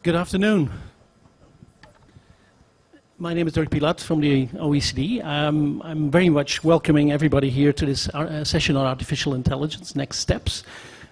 Good afternoon. My name is Dirk Pilat from the OECD. I'm very much welcoming everybody here to this session on artificial intelligence, next steps.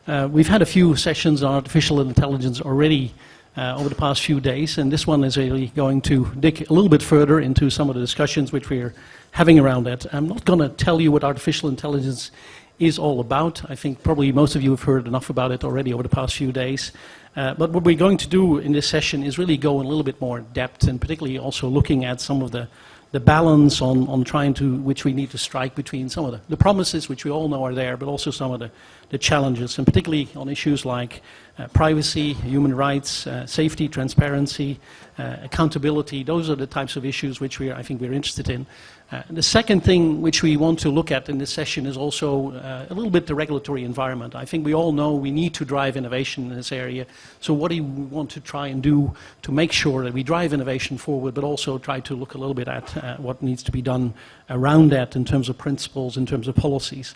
We've had a few sessions on artificial intelligence already over the past few days, and this one is really going to dig a little bit further into some of the discussions which we're having around that. I'm not going to tell you what artificial intelligence is all about. I think probably most of you have heard enough about it already over the past few days. But what we're going to do in this session is really go in a little bit more depth, and particularly also looking at some of the balance on trying to, which we need to strike between some of the promises which we all know are there, but also some of the challenges, and particularly on issues like privacy, human rights, safety, transparency, accountability. Those are the types of issues which I think we're interested in. The second thing which we want to look at in this session is also a little bit the regulatory environment. I think we all know we need to drive innovation in this area. So what do we want to try and do to make sure that we drive innovation forward, but also try to look a little bit at what needs to be done around that in terms of principles, in terms of policies.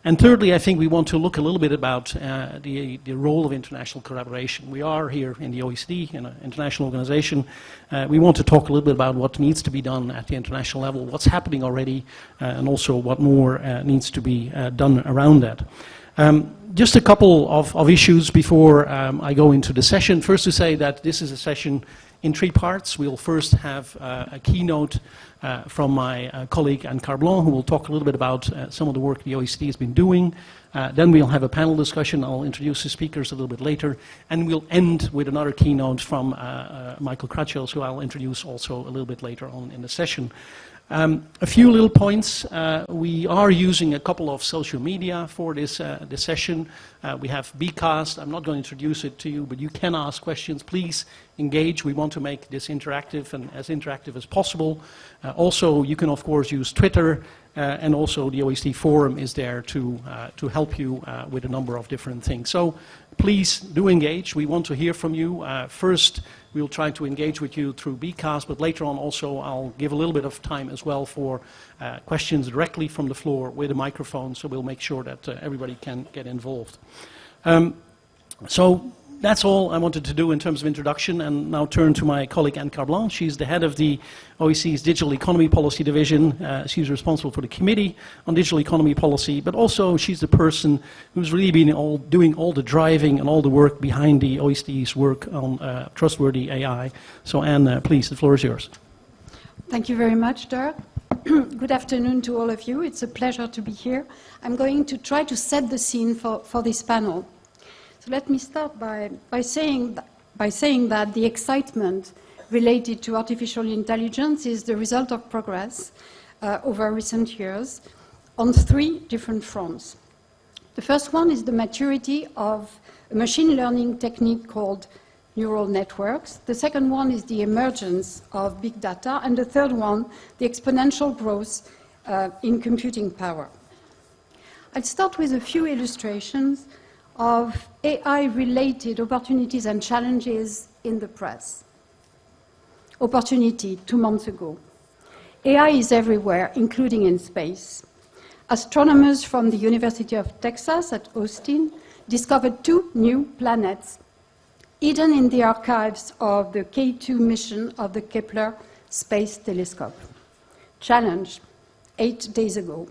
And thirdly, I think we want to look a little bit about the role of international collaboration. We are here in the OECD, in an international organization. We want to talk a little bit about what needs to be done at the international level, what's happening already, and also what more needs to be done around that. Just a couple of issues before I go into the session. First, to say that this is a session in three parts. We'll first have a keynote from my colleague Anne Carblanc, who will talk a little bit about some of the work the OECD has been doing. Then we'll have a panel discussion. I'll introduce the speakers a little bit later. And we'll end with another keynote from Michael Krause, who I'll introduce also a little bit later on in the session. A few little points. We are using a couple of social media for this session. We have Bcast. I'm not going to introduce it to you, but you can ask questions. Please engage. We want to make this interactive and as interactive as possible. Also, you can, of course, use Twitter, and also the OECD Forum is there to help you with a number of different things. So please do engage. We want to hear from you. First, we'll try to engage with you through Bcast, but later on also I'll give a little bit of time as well for questions directly from the floor with a microphone, so we'll make sure that everybody can get involved. So that's all I wanted to do in terms of introduction, and now turn to my colleague Anne Carblanc. She's the head of the OECD's Digital Economy Policy Division. She's responsible for the Committee on Digital Economy Policy, but also she's the person who's really been doing all the driving and all the work behind the OECD's work on trustworthy AI. So Anne, please, the floor is yours. Thank you very much, Dirk. Good afternoon to all of you. It's a pleasure to be here. I'm going to try to set the scene for this panel. So let me start by saying that the excitement related to artificial intelligence is the result of progress over recent years on three different fronts. The first one is the maturity of a machine learning technique called neural networks. The second one is the emergence of big data. And the third one, the exponential growth in computing power. I'll start with a few illustrations of AI-related opportunities and challenges in the press. Opportunity, 2 months ago. AI is everywhere, including in space. Astronomers from the University of Texas at Austin discovered 2 new planets hidden in the archives of the K2 mission of the Kepler Space Telescope. Challenge, 8 days ago.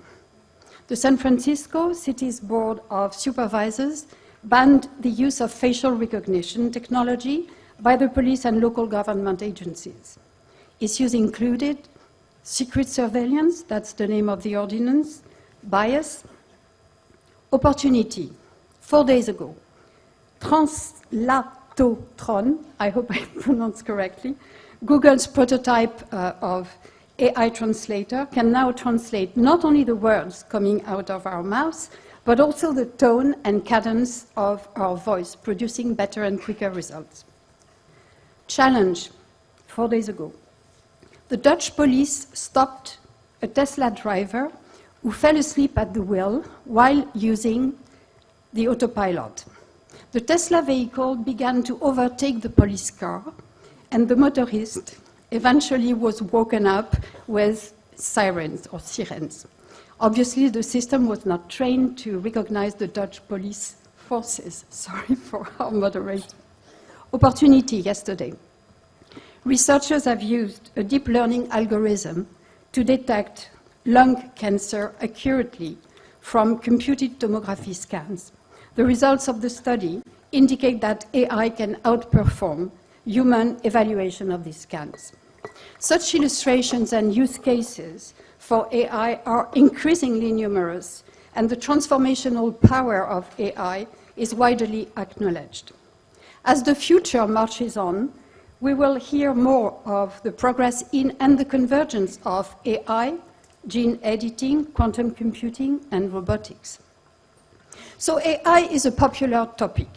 The San Francisco City's Board of Supervisors banned the use of facial recognition technology by the police and local government agencies. Issues included secret surveillance, that's the name of the ordinance, bias, opportunity. 4 days ago, Translatotron, I hope I pronounced correctly, Google's prototype of AI translator can now translate not only the words coming out of our mouths, but also the tone and cadence of our voice, producing better and quicker results. Challenge, 4 days ago. The Dutch police stopped a Tesla driver who fell asleep at the wheel while using the autopilot. The Tesla vehicle began to overtake the police car, and the motorist eventually was woken up with sirens. Obviously, the system was not trained to recognize the Dutch police forces. Sorry for our moderator. Opportunity yesterday. Researchers have used a deep learning algorithm to detect lung cancer accurately from computed tomography scans. The results of the study indicate that AI can outperform human evaluation of these scans. Such illustrations and use cases for AI are increasingly numerous, and the transformational power of AI is widely acknowledged. As the future marches on, we will hear more of the progress in and the convergence of AI, gene editing, quantum computing, and robotics. So AI is a popular topic,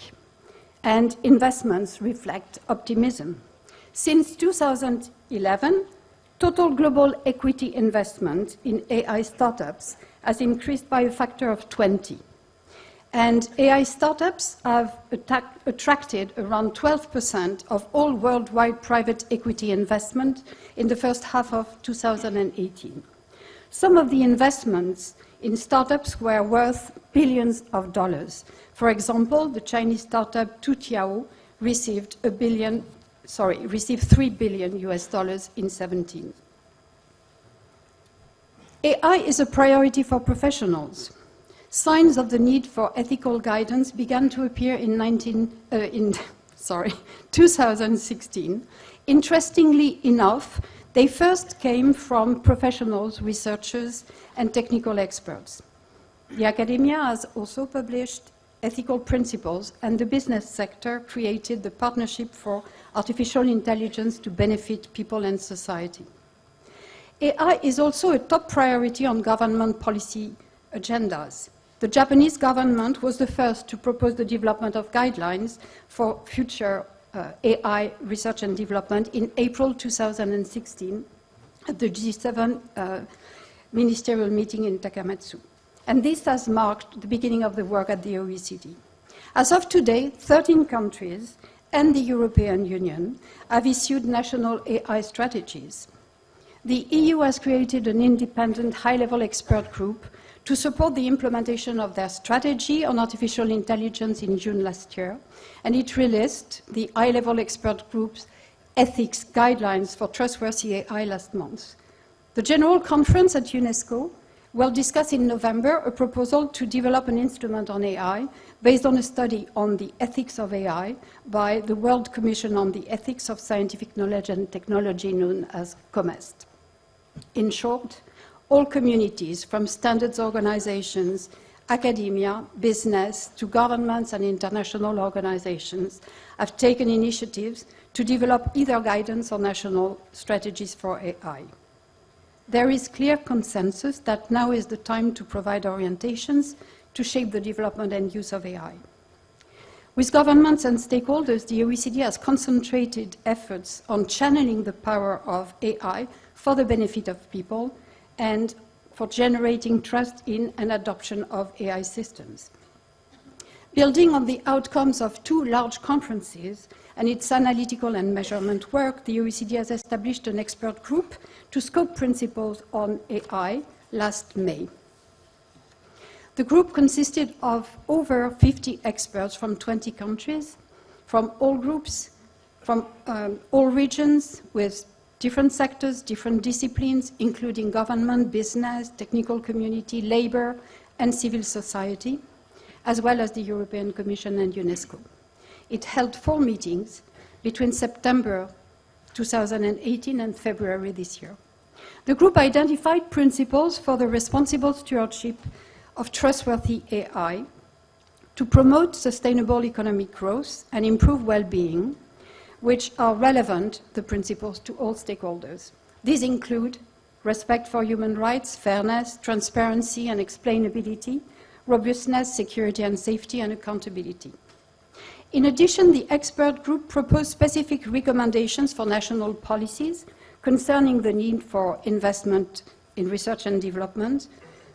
and investments reflect optimism. Since 2011, total global equity investment in AI startups has increased by a factor of 20. And AI startups have attracted around 12% of all worldwide private equity investment in the first half of 2018. Some of the investments in startups were worth billions of dollars. For example, the Chinese startup Tutiao received $3 billion US dollars in 2017. AI is a priority for professionals. Signs of the need for ethical guidance began to appear in 2016. Interestingly enough, they first came from professionals, researchers, and technical experts. The academia has also published ethical principles, and the business sector created the Partnership for Artificial Intelligence to benefit people and society. AI is also a top priority on government policy agendas. The Japanese government was the first to propose the development of guidelines for future AI research and development in April 2016 at the G7 ministerial meeting in Takamatsu. And this has marked the beginning of the work at the OECD. As of today, 13 countries and the European Union have issued national AI strategies. The EU has created an independent high-level expert group to support the implementation of their strategy on artificial intelligence in June last year, and it released the high-level expert group's ethics guidelines for trustworthy AI last month. The General Conference at UNESCO will discuss in November a proposal to develop an instrument on AI based on a study on the ethics of AI by the World Commission on the Ethics of Scientific Knowledge and Technology, known as COMEST. In short, all communities, from standards organizations, academia, business, to governments and international organizations, have taken initiatives to develop either guidance or national strategies for AI. There is clear consensus that now is the time to provide orientations to shape the development and use of AI. With governments and stakeholders, the OECD has concentrated efforts on channeling the power of AI for the benefit of people and for generating trust in and adoption of AI systems. Building on the outcomes of two large conferences and its analytical and measurement work, the OECD has established an expert group to scope principles on AI last May. The group consisted of over 50 experts from 20 countries, from all groups, from all regions, with different sectors, different disciplines, including government, business, technical community, labor, and civil society, as well as the European Commission and UNESCO. It held 4 meetings between September 2018 and February this year. The group identified principles for the responsible stewardship of trustworthy AI to promote sustainable economic growth and improve well-being, which are relevant, the principles, to all stakeholders. These include respect for human rights, fairness, transparency and explainability, robustness, security and safety, and accountability. In addition, the expert group proposed specific recommendations for national policies concerning the need for investment in research and development,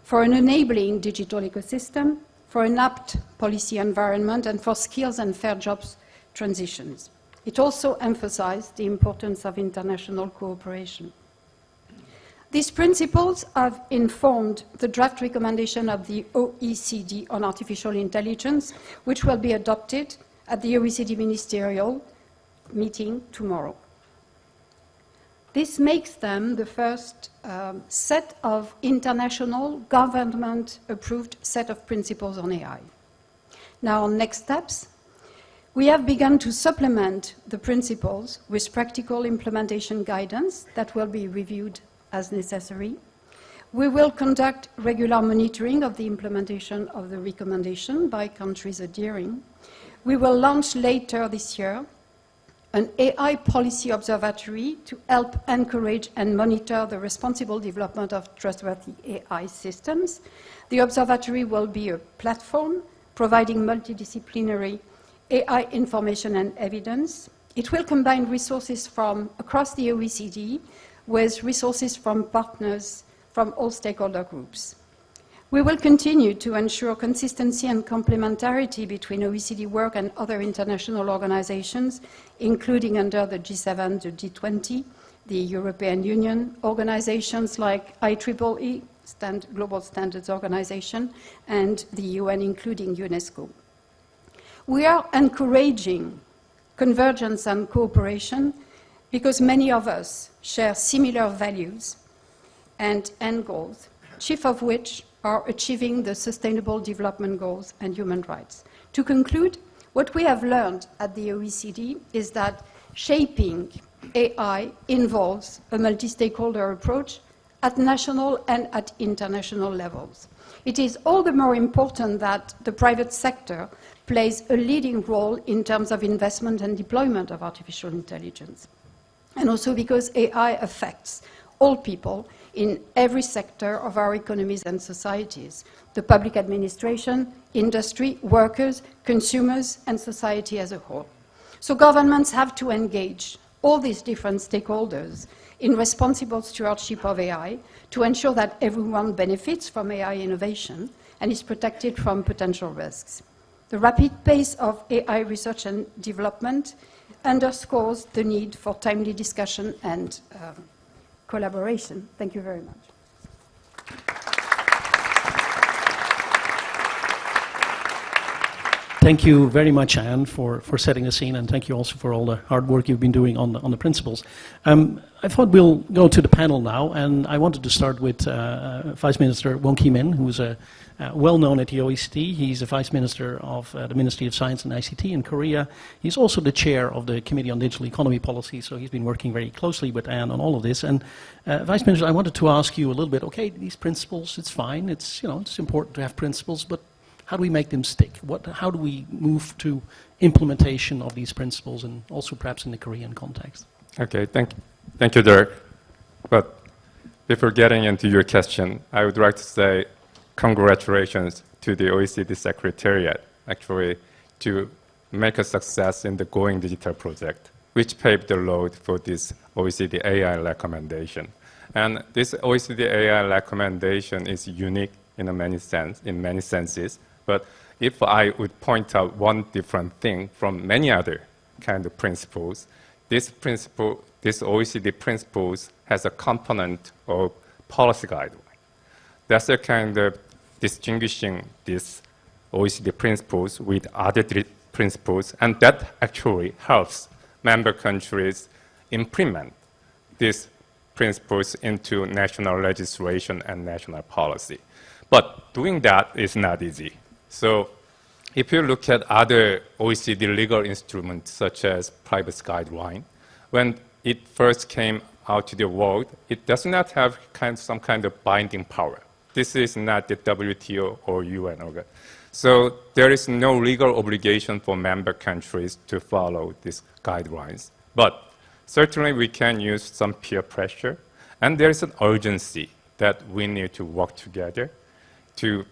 for an enabling digital ecosystem, for an apt policy environment, and for skills and fair jobs transitions. It also emphasized the importance of international cooperation. These principles have informed the draft recommendation of the OECD on artificial intelligence, which will be adopted at the OECD Ministerial meeting tomorrow. This makes them the first set of international government-approved set of principles on AI. Now, next steps. We have begun to supplement the principles with practical implementation guidance that will be reviewed as necessary. We will conduct regular monitoring of the implementation of the recommendation by countries adhering. We will launch later this year an AI policy observatory to help encourage and monitor the responsible development of trustworthy AI systems. The observatory will be a platform providing multidisciplinary AI information and evidence. It will combine resources from across the OECD with resources from partners from all stakeholder groups. We will continue to ensure consistency and complementarity between OECD work and other international organizations, including under the G7, the G20, the European Union, organizations like IEEE, Global Standards Organization, and the UN, including UNESCO. We are encouraging convergence and cooperation because many of us share similar values and end goals, chief of which are achieving the Sustainable Development Goals and human rights. To conclude, what we have learned at the OECD is that shaping AI involves a multi-stakeholder approach at national and at international levels. It is all the more important that the private sector plays a leading role in terms of investment and deployment of artificial intelligence. And also because AI affects all people in every sector of our economies and societies, the public administration, industry, workers, consumers, and society as a whole. So governments have to engage all these different stakeholders in responsible stewardship of AI to ensure that everyone benefits from AI innovation and is protected from potential risks. The rapid pace of AI research and development underscores the need for timely discussion and collaboration. Thank you very much. Thank you very much, Anne, for setting the scene, and thank you also for all the hard work you've been doing on the principles. I thought we'll go to the panel now, and I wanted to start with Vice Minister Wong Ki-min, who's well-known at the OECD. He's the Vice Minister of the Ministry of Science and ICT in Korea. He's also the chair of the Committee on Digital Economy Policy, so he's been working very closely with Anne on all of this. And Vice Minister, I wanted to ask you a little bit, okay, these principles, it's fine, it's important to have principles, but how do we make them stick? How do we move to implementation of these principles, and also perhaps in the Korean context? Okay, thank you, Dirk. But before getting into your question, I would like to say congratulations to the OECD Secretariat, actually, to make a success in the Going Digital project, which paved the road for this OECD AI recommendation. And this OECD AI recommendation is unique in many senses. But if I would point out one different thing from many other kind of principles, this OECD principles has a component of policy guideline. That's a kind of distinguishing these OECD principles with other principles, and that actually helps member countries implement these principles into national legislation and national policy. But doing that is not easy. So if you look at other OECD legal instruments, such as privacy guideline, when it first came out to the world, it does not have some kind of binding power. This is not the WTO or UN organ. So there is no legal obligation for member countries to follow these guidelines. But certainly we can use some peer pressure, and there is an urgency that we need to work together to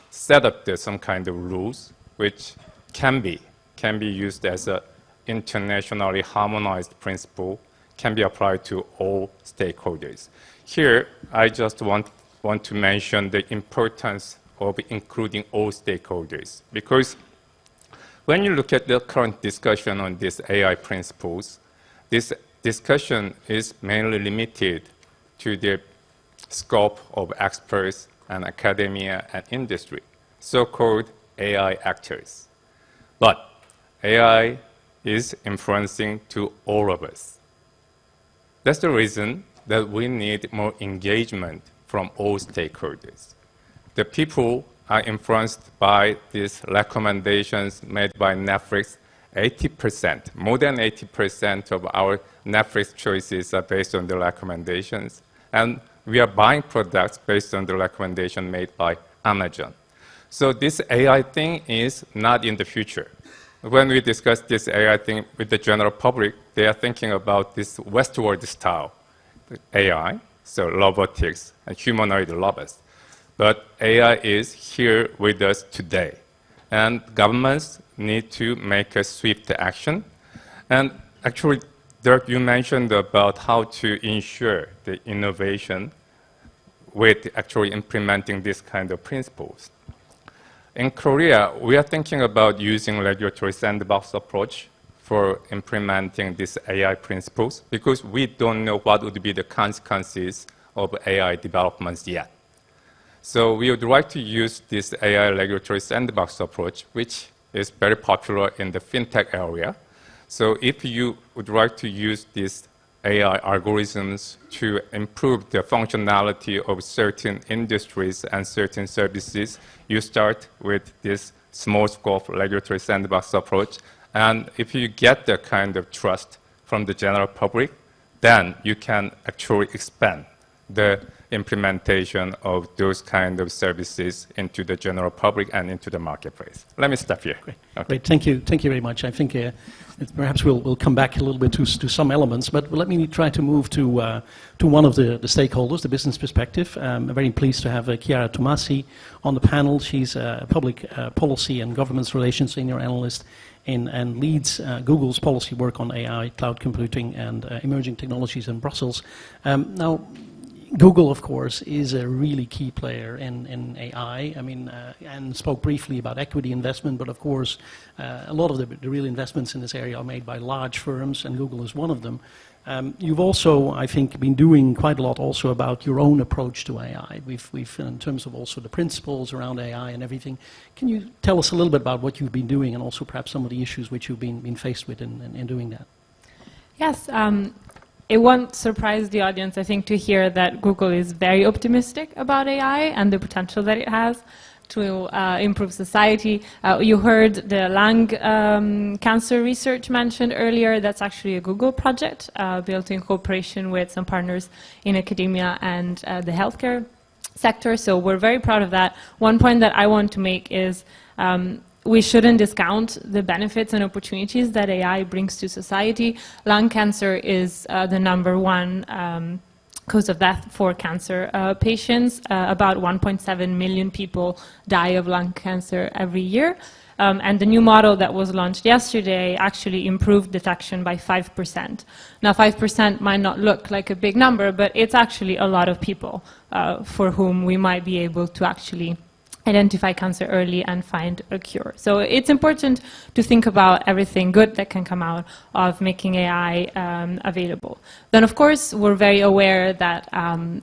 set up some kind of rules which can be used as an internationally harmonized principle, can be applied to all stakeholders. Here, I just want to mention the importance of including all stakeholders, because when you look at the current discussion on these AI principles, this discussion is mainly limited to the scope of experts and academia and industry, so-called AI actors. But AI is influencing to all of us. That's the reason that we need more engagement from all stakeholders. The people are influenced by these recommendations made by Netflix. 80%, more than 80% of our Netflix choices are based on the recommendations. And we are buying products based on the recommendation made by Amazon. So this AI thing is not in the future. When we discuss this AI thing with the general public, they are thinking about this Westward style AI, so robotics and humanoid robots. But AI is here with us today. And governments need to make a swift action. And actually, Dirk, you mentioned about how to ensure the innovation with actually implementing this kind of principles. In Korea, we are thinking about using regulatory sandbox approach for implementing these AI principles because we don't know what would be the consequences of AI developments yet. So we would like to use this AI regulatory sandbox approach, which is very popular in the fintech area. So if you would like to use these AI algorithms to improve the functionality of certain industries and certain services, you start with this small scope regulatory sandbox approach. And if you get the kind of trust from the general public, then you can actually expand the implementation of those kind of services into the general public and into the marketplace. Let me stop here. Great. Okay. Great. Thank you. Thank you very much. I think perhaps we'll come back a little bit to some elements, but let me try to move to one of the stakeholders, the business perspective. I'm very pleased to have Chiara Tomasi on the panel. She's a public policy and government relations senior analyst and leads Google's policy work on AI, cloud computing, and emerging technologies in Brussels. Now, Google, of course, is a really key player in AI. I mean, Anne spoke briefly about equity investment, but of course, a lot of the real investments in this area are made by large firms, and Google is one of them. You've also, I think, been doing quite a lot also about your own approach to AI. We've in terms of also the principles around AI and everything. Can you tell us a little bit about what you've been doing and also perhaps some of the issues which you've been faced with in doing that? Yes. It won't surprise the audience, I think, to hear that Google is very optimistic about AI and the potential that it has to improve society. You heard the lung cancer research mentioned earlier. That's actually a Google project built in cooperation with some partners in academia and the healthcare sector. So we're very proud of that. One point that I want to make is we shouldn't discount the benefits and opportunities that AI brings to society. Lung cancer is the #1 cause of death for cancer patients. About 1.7 million people die of lung cancer every year. And the new model that was launched yesterday actually improved detection by 5%. Now, 5% might not look like a big number, but it's actually a lot of people for whom we might be able to actually identify cancer early and find a cure. So it's important to think about everything good that can come out of making AI available. Then, of course, we're very aware that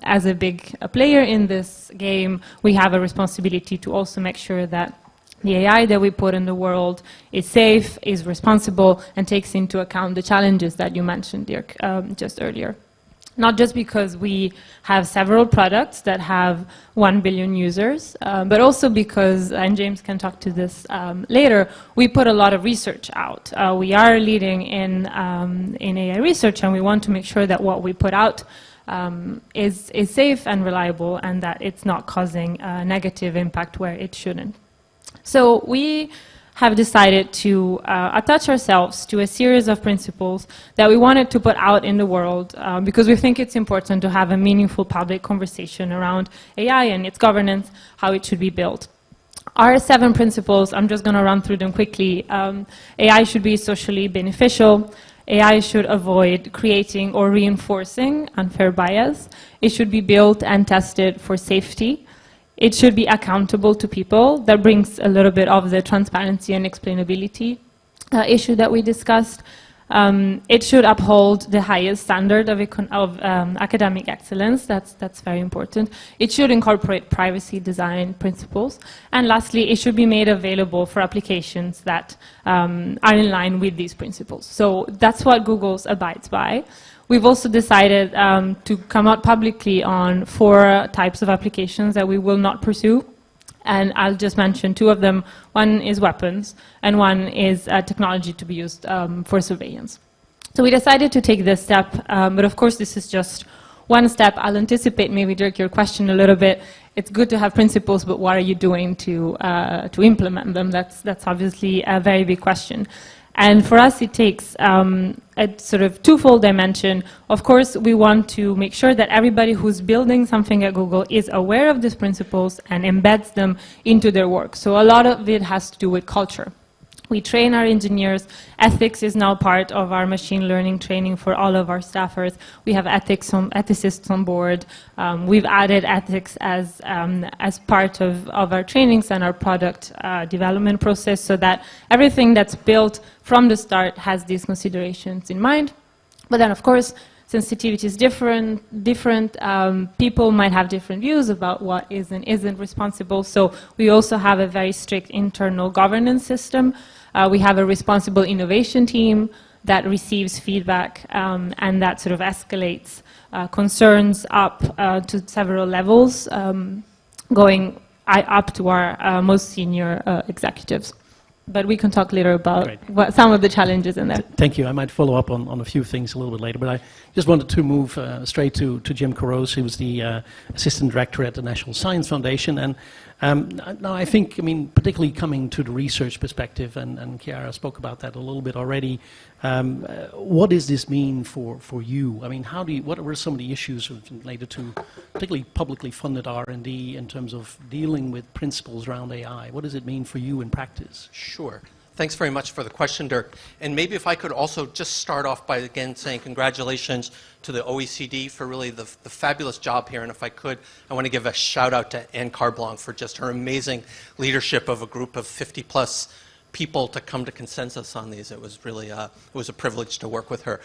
as a big player in this game, we have a responsibility to also make sure that the AI that we put in the world is safe, is responsible, and takes into account the challenges that you mentioned, Dirk, just earlier. Not just because we have several products that have 1 billion users, but also because, and James can talk to this later, we put a lot of research out. We are leading in AI research, and we want to make sure that what we put out is safe and reliable, and that it's not causing a negative impact where it shouldn't. So we have decided to attach ourselves to a series of principles that we wanted to put out in the world because we think it's important to have a meaningful public conversation around AI and its governance, how it should be built. Our 7 principles, I'm just going to run through them quickly. AI should be socially beneficial. AI should avoid creating or reinforcing unfair bias. It should be built and tested for safety. It should be accountable to people. That brings a little bit of the transparency and explainability issue that we discussed. It should uphold the highest standard of academic excellence. That's very important. It should incorporate privacy design principles. And lastly, it should be made available for applications that are in line with these principles. So that's what Google abides by. We've also decided to come out publicly on 4 types of applications that we will not pursue. And I'll just mention 2 of them. One is weapons, and one is technology to be used for surveillance. So we decided to take this step, but of course this is just one step. I'll anticipate maybe, Dirk, your question a little bit. It's good to have principles, but what are you doing to implement them? That's obviously a very big question. And for us, it takes a sort of twofold dimension. Of course, we want to make sure that everybody who's building something at Google is aware of these principles and embeds them into their work. So a lot of it has to do with culture. We train our engineers. Ethics is now part of our machine learning training for all of our staffers. We have ethicists on board. We've added ethics as part of our trainings and our product development process, so that everything that's built from the start has these considerations in mind. But then, of course, sensitivity is different. People might have different views about what is and isn't responsible. So we also have a very strict internal governance system. We have a responsible innovation team that receives feedback and that sort of escalates concerns up to several levels, going up to our most senior executives. But we can talk later about some of the challenges in there. Thank you. I might follow up on a few things a little bit later, but I just wanted to move straight to Jim Krause, who's the Assistant Director at the National Science Foundation. And now I think, particularly coming to the research perspective, and Chiara spoke about that a little bit already, what does this mean for you? What were some of the issues related to particularly publicly funded R&D in terms of dealing with principles around AI? What does it mean for you in practice? Sure. Thanks very much for the question, Dirk. And maybe if I could also just start off by again saying congratulations to the OECD for really the fabulous job here. And if I could, I want to give a shout out to Anne Carblanc for just her amazing leadership of a group of 50+ people to come to consensus on these. It was really it was a privilege to work with her.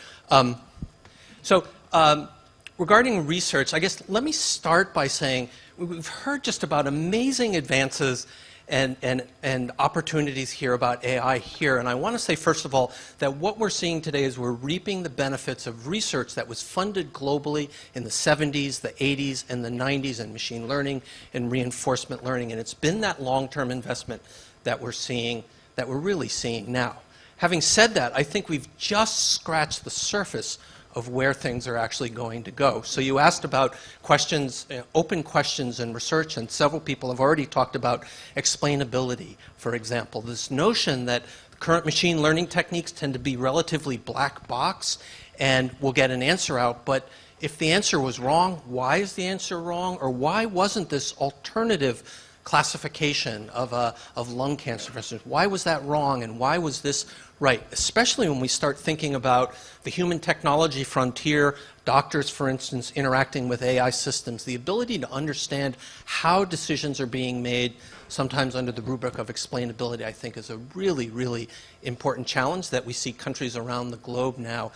Regarding research, I guess let me start by saying we've heard just about amazing advances and opportunities here about AI here. And I want to say, first of all, that what we're seeing today is we're reaping the benefits of research that was funded globally in the 70s, the 80s, and the 90s in machine learning and reinforcement learning. And it's been that long-term investment that we're seeing, that we're really seeing now. Having said that, I think we've just scratched the surface of where things are actually going to go. So you asked about questions, open questions in research, and several people have already talked about explainability, for example. This notion that current machine learning techniques tend to be relatively black box, and we'll get an answer out, but if the answer was wrong, why is the answer wrong? Or why wasn't this alternative classification of lung cancer, for instance? Why was that wrong, and why was this right? Especially when we start thinking about the human technology frontier, doctors, for instance, interacting with AI systems, the ability to understand how decisions are being made, sometimes under the rubric of explainability, I think is a really, really important challenge that we see countries around the globe now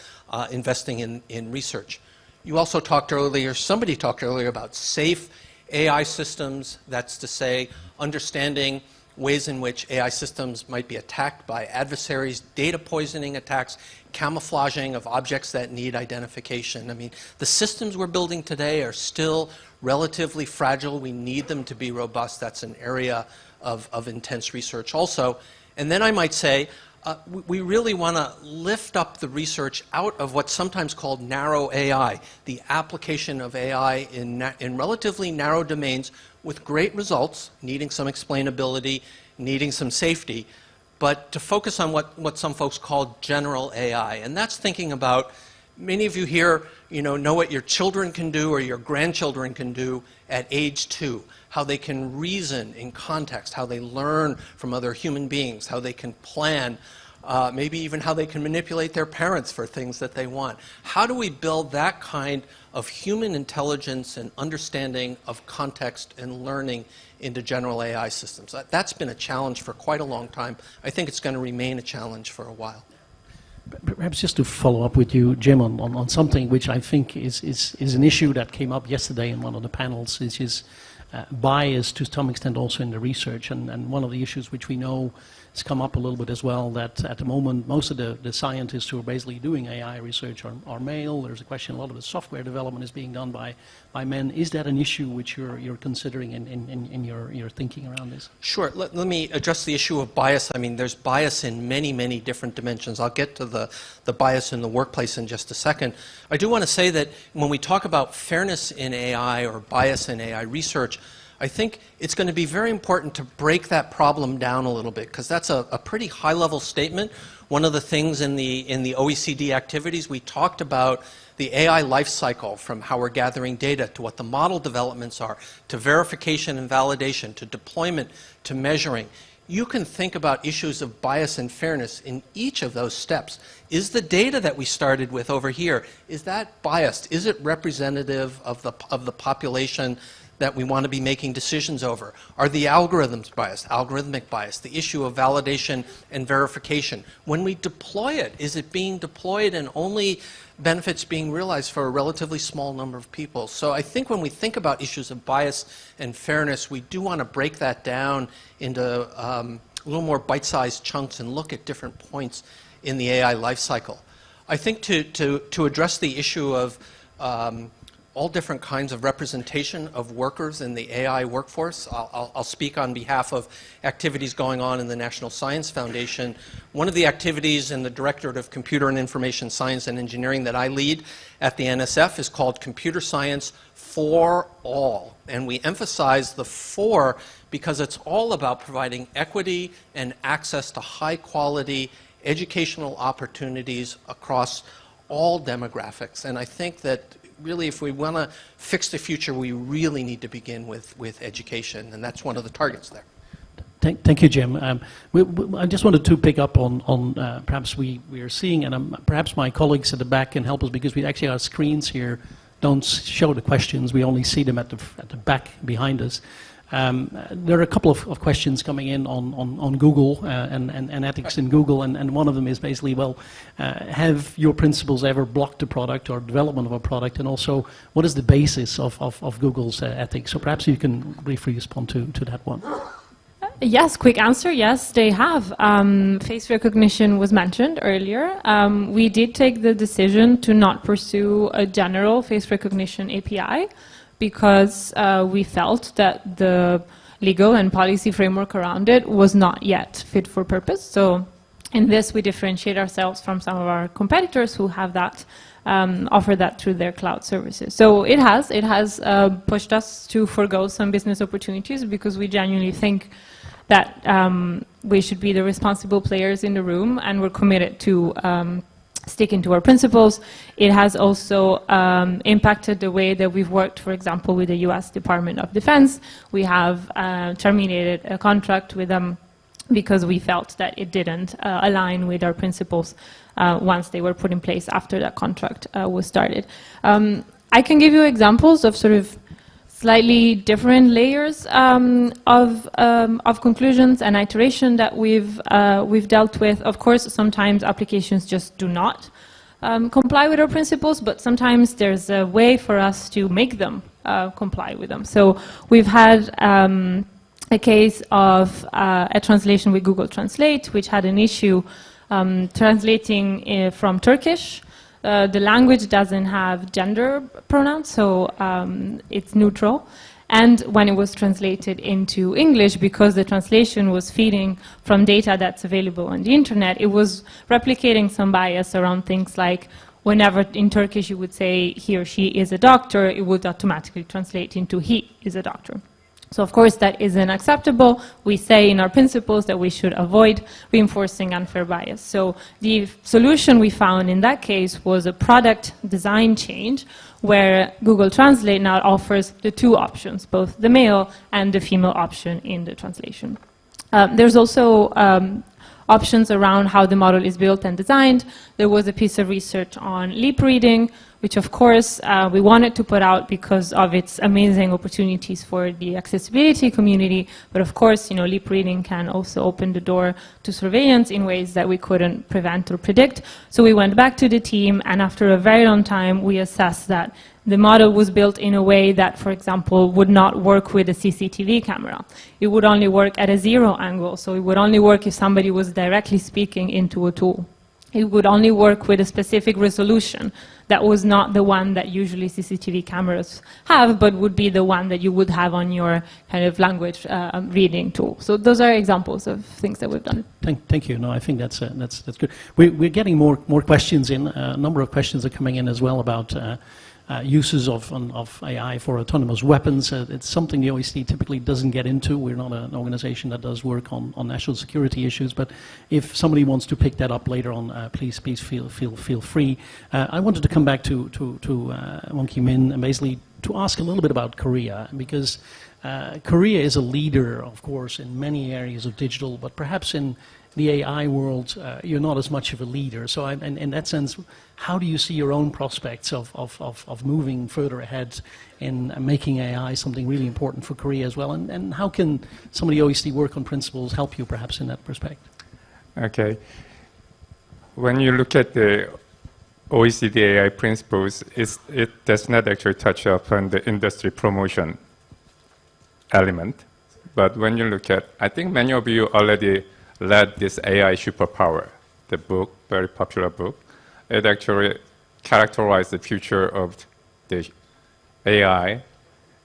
investing in research. You also talked earlier, somebody talked earlier about safe AI systems, that's to say, understanding ways in which AI systems might be attacked by adversaries, data poisoning attacks, camouflaging of objects that need identification. I mean, the systems we're building today are still relatively fragile. We need them to be robust. That's an area of intense research also. And then I might say, we really want to lift up the research out of what's sometimes called narrow AI, the application of AI in relatively narrow domains with great results, needing some explainability, needing some safety, but to focus on what some folks call general AI. And that's thinking about, many of you here know what your children can do or your grandchildren can do at age 2, how they can reason in context, how they learn from other human beings, how they can plan, maybe even how they can manipulate their parents for things that they want. How do we build that kind of human intelligence and understanding of context and learning into general AI systems? That's been a challenge for quite a long time. I think it's going to remain a challenge for a while. Perhaps just to follow up with you, Jim, on something which I think is an issue that came up yesterday in one of the panels, which is bias to some extent also in the research. And one of the issues which we know has come up a little bit as well, that at the moment most of the scientists who are basically doing AI research are male. There's a question, a lot of the software development is being done by men. Is that an issue which you're considering in your thinking around this? Sure. Let me address the issue of bias. I mean, there's bias in many, many different dimensions. I'll get to the bias in the workplace in just a second. I do want to say that when we talk about fairness in AI or bias in AI research, I think it's going to be very important to break that problem down a little bit, because that's a pretty high-level statement. One of the things in the OECD activities, we talked about the AI life cycle, from how we're gathering data to what the model developments are, to verification and validation, to deployment, to measuring. You can think about issues of bias and fairness in each of those steps. Is the data that we started with over here, is that biased? Is it representative of the population that we want to be making decisions over? Are the algorithms biased, algorithmic bias? The issue of validation and verification. When we deploy it, is it being deployed and only benefits being realized for a relatively small number of people? So I think when we think about issues of bias and fairness, we do want to break that down into a little more bite-sized chunks and look at different points in the AI life cycle. I think to address the issue of all different kinds of representation of workers in the AI workforce. I'll speak on behalf of activities going on in the National Science Foundation. One of the activities in the Directorate of Computer and Information Science and Engineering that I lead at the NSF is called Computer Science for All. And we emphasize the for because it's all about providing equity and access to high quality educational opportunities across all demographics. And I think that really, if we want to fix the future, we really need to begin with education, and that's one of the targets there. Thank you, Jim. I just wanted to pick up on perhaps we are seeing, and perhaps my colleagues at the back can help us, because we actually, our screens here don't show the questions. We only see them at the back behind us. There are a couple of questions coming in on Google and ethics in Google, and one of them is basically, well, have your principals ever blocked a product or development of a product, and also what is the basis of Google's ethics? So perhaps you can briefly respond to that one. Yes, quick answer, yes, they have. Face recognition was mentioned earlier. We did take the decision to not pursue a general face recognition API, because we felt that the legal and policy framework around it was not yet fit for purpose. So in this, we differentiate ourselves from some of our competitors who have that, offer that through their cloud services. So it has pushed us to forego some business opportunities, because we genuinely think that we should be the responsible players in the room, and we're committed to sticking to our principles. It has also impacted the way that we've worked, for example, with the US Department of Defense. We have terminated a contract with them because we felt that it didn't align with our principles once they were put in place after that contract was started. I can give you examples of sort of slightly different layers of conclusions and iteration that we've dealt with. Of course, sometimes applications just do not comply with our principles, but sometimes there's a way for us to make them comply with them. So we've had a case of a translation with Google Translate, which had an issue translating from Turkish. The language doesn't have gender pronouns, so it's neutral. And when it was translated into English, because the translation was feeding from data that's available on the internet, it was replicating some bias around things like whenever in Turkish you would say he or she is a doctor, it would automatically translate into he is a doctor. So of course that isn't acceptable. We say in our principles that we should avoid reinforcing unfair bias. So the solution we found in that case was a product design change, where Google Translate now offers the two options, both the male and the female option in the translation. There's also options around how the model is built and designed. There was a piece of research on lip reading, which of course we wanted to put out because of its amazing opportunities for the accessibility community. But of course, lip reading can also open the door to surveillance in ways that we couldn't prevent or predict. So we went back to the team, and after a very long time, we assessed that the model was built in a way that, for example, would not work with a CCTV camera. It would only work at a zero angle, so it would only work if somebody was directly speaking into a tool. It would only work with a specific resolution that was not the one that usually CCTV cameras have, but would be the one that you would have on your kind of language reading tool. So those are examples of things that we've done. Thank you. No, I think that's good. We're getting more questions in. A number of questions are coming in as well about uses of AI for autonomous weapons. It's something the OECD typically doesn't get into. We're not an organization that does work on national security issues, but if somebody wants to pick that up later on, please feel free. I wanted to come back to Wong Ki Min and basically to ask a little bit about Korea, because Korea is a leader, of course, in many areas of digital, but perhaps in the AI world, you're not as much of a leader. So in that sense, how do you see your own prospects of moving further ahead in making AI something really important for Korea as well? And how can some of the OECD work on principles help you perhaps in that perspective? Okay. When you look at the OECD AI principles, it does not actually touch upon the industry promotion element. But when you look at, I think many of you already read this AI Superpower, the book, very popular book. It actually characterized the future of the AI,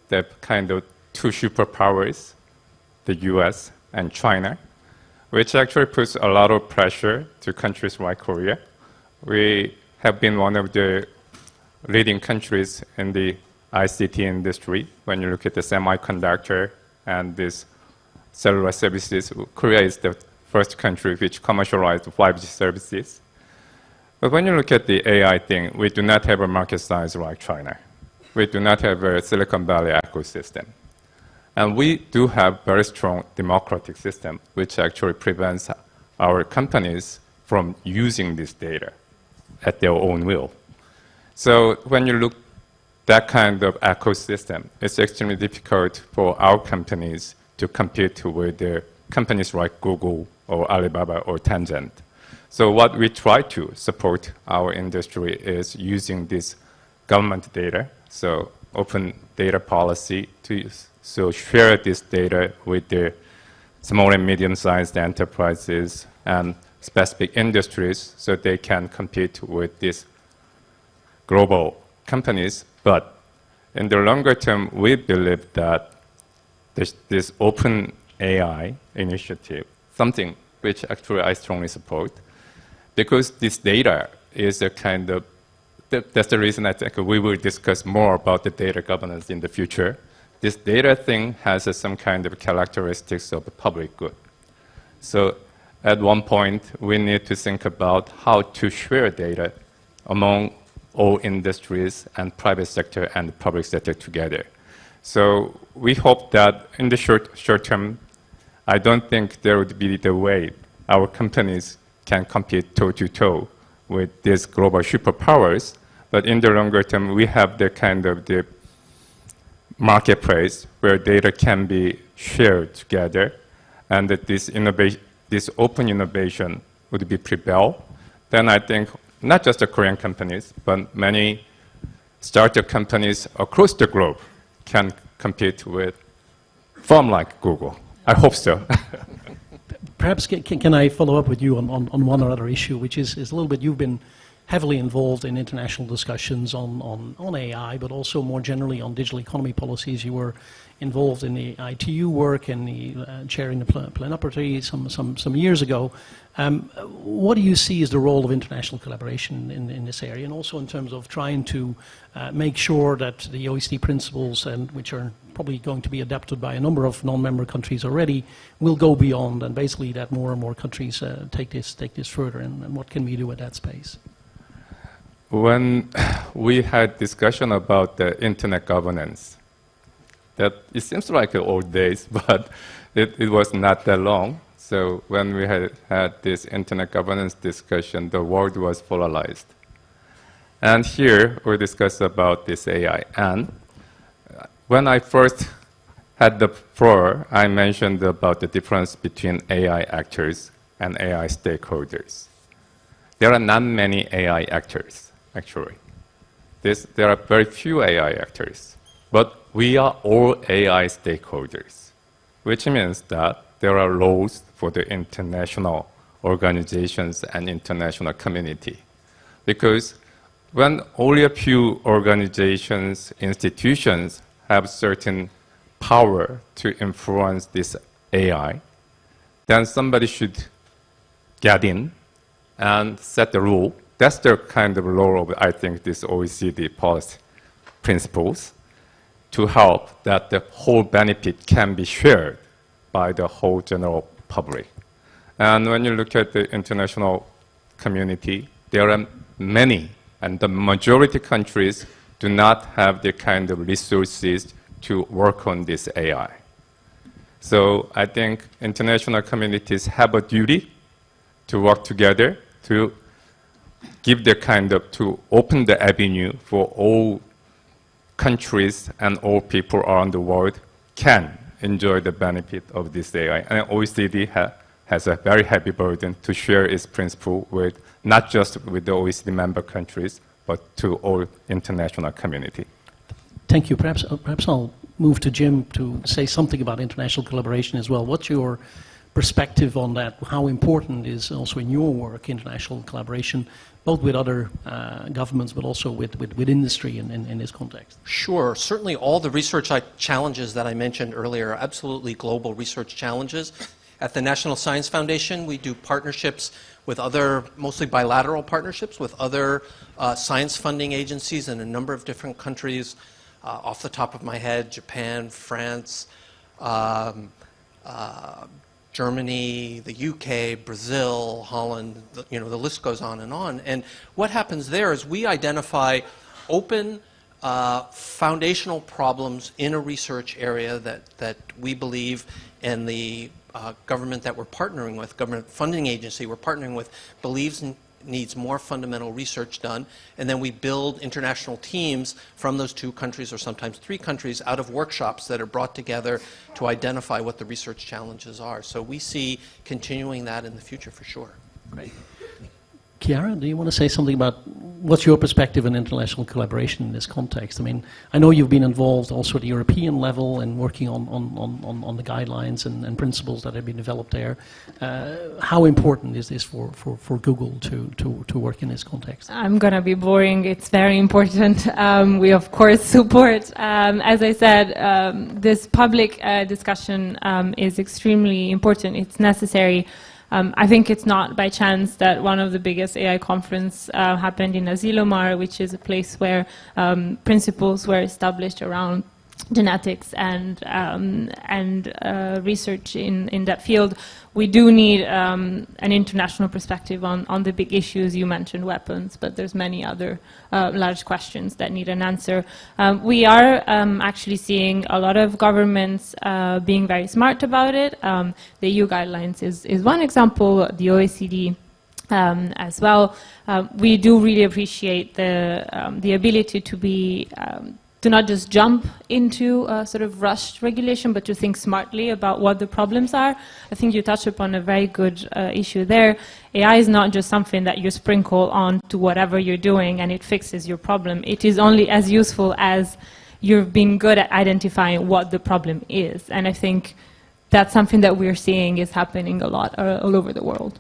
the kind of two superpowers, the US and China, which actually puts a lot of pressure to countries like Korea. We have been one of the leading countries in the ICT industry. When you look at the semiconductor and these cellular services, Korea is the first country which commercialized 5G services. But when you look at the AI thing, we do not have a market size like China. We do not have a Silicon Valley ecosystem. And we do have very strong democratic system, which actually prevents our companies from using this data at their own will. So when you look that kind of ecosystem, it's extremely difficult for our companies to compete with the companies like Google or Alibaba or Tencent. So what we try to support our industry is using this government data, so open data policy, to so share this data with the small and medium-sized enterprises and specific industries so they can compete with these global companies. But in the longer term, we believe that this open AI initiative, something which actually I strongly support, because this data is a kind of, that's the reason I think we will discuss more about the data governance in the future. This data thing has some kind of characteristics of the public good. So at one point, we need to think about how to share data among all industries and private sector and public sector together. So we hope that in the short term, I don't think there would be the way our companies can compete toe-to-toe with these global superpowers. But in the longer term, we have the kind of the marketplace where data can be shared together, and that this open innovation would be prevail. Then I think not just the Korean companies, but many startup companies across the globe can compete with firms like Google. I hope so. Perhaps can I follow up with you on one or other issue, which is a little bit, you've been heavily involved in international discussions on AI, but also more generally on digital economy policies. You were involved in the ITU work and the chairing the plenipotentiary some years ago. What do you see as the role of international collaboration in this area, and also in terms of trying to make sure that the OECD principles, and which are probably going to be adapted by a number of non-member countries already, will go beyond, and basically that more and more countries take this further, and what can we do at that space? When we had discussion about the internet governance, that it seems like old days, but it was not that long. So when we had this internet governance discussion, the world was polarized. And here we discuss about this AI. And when I first had the floor, I mentioned about the difference between AI actors and AI stakeholders. There are not many AI actors, actually. There are very few AI actors, but we are all AI stakeholders, which means that there are roles for the international organizations and international community. Because when only a few organizations, institutions have certain power to influence this AI, then somebody should get in and set the rule. That's the kind of role of, I think, this OECD policy principles to help that the whole benefit can be shared by the whole general public. And when you look at the international community, there are many, and the majority countries do not have the kind of resources to work on this AI. So I think international communities have a duty to work together to give the kind of, to open the avenue for all countries and all people around the world can enjoy the benefit of this AI. And OECD has a very heavy burden to share its principle with, not just with the OECD member countries, but to all international community. Thank you. Perhaps I'll move to Jim to say something about international collaboration as well. What's your perspective on that? How important is also in your work international collaboration, both with other governments, but also with industry in this context? Sure. Certainly all the research challenges that I mentioned earlier are absolutely global research challenges. At the National Science Foundation, we do partnerships with other, mostly bilateral partnerships, with other science funding agencies in a number of different countries. Off the top of my head, Japan, France, Germany, the UK, Brazil, Holland, the list goes on. And what happens there is we identify open foundational problems in a research area that we believe, and the government that we're partnering with, government funding agency we're partnering with, believes needs more fundamental research done, and then we build international teams from those 2 countries or sometimes 3 countries out of workshops that are brought together to identify what the research challenges are. So we see continuing that in the future for sure. Great. Chiara, do you want to say something about what's your perspective on international collaboration in this context? I mean, I know you've been involved also at the European level and working on the guidelines and principles that have been developed there. How important is this for Google to work in this context? I'm going to be boring. It's very important. We, of course, support. As I said, this public discussion is extremely important. It's necessary. I think it's not by chance that one of the biggest AI conferences happened in Asilomar, which is a place where principles were established around genetics and research in that field. We do need an international perspective on the big issues. You mentioned weapons, but there's many other large questions that need an answer. We are actually seeing a lot of governments being very smart about it. The EU guidelines is one example, the OECD as well. We do really appreciate the ability to be to not just jump into a sort of rushed regulation, but to think smartly about what the problems are. I think you touched upon a very good issue there. AI is not just something that you sprinkle on to whatever you're doing and it fixes your problem. It is only as useful as you've been good at identifying what the problem is. And I think that's something that we're seeing is happening a lot all over the world.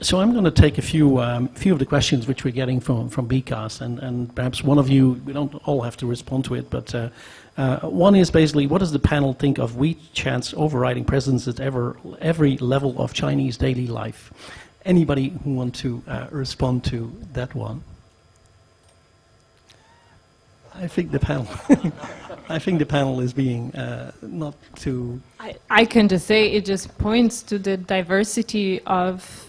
So I'm going to take a few of the questions which we're getting from BCAS, and perhaps one of you, we don't all have to respond to it, but one is basically, what does the panel think of WeChat's overriding presence at every level of Chinese daily life? Anybody who want to respond to that one? I think the panel, I think the panel is being not too. I can just say it just points to the diversity of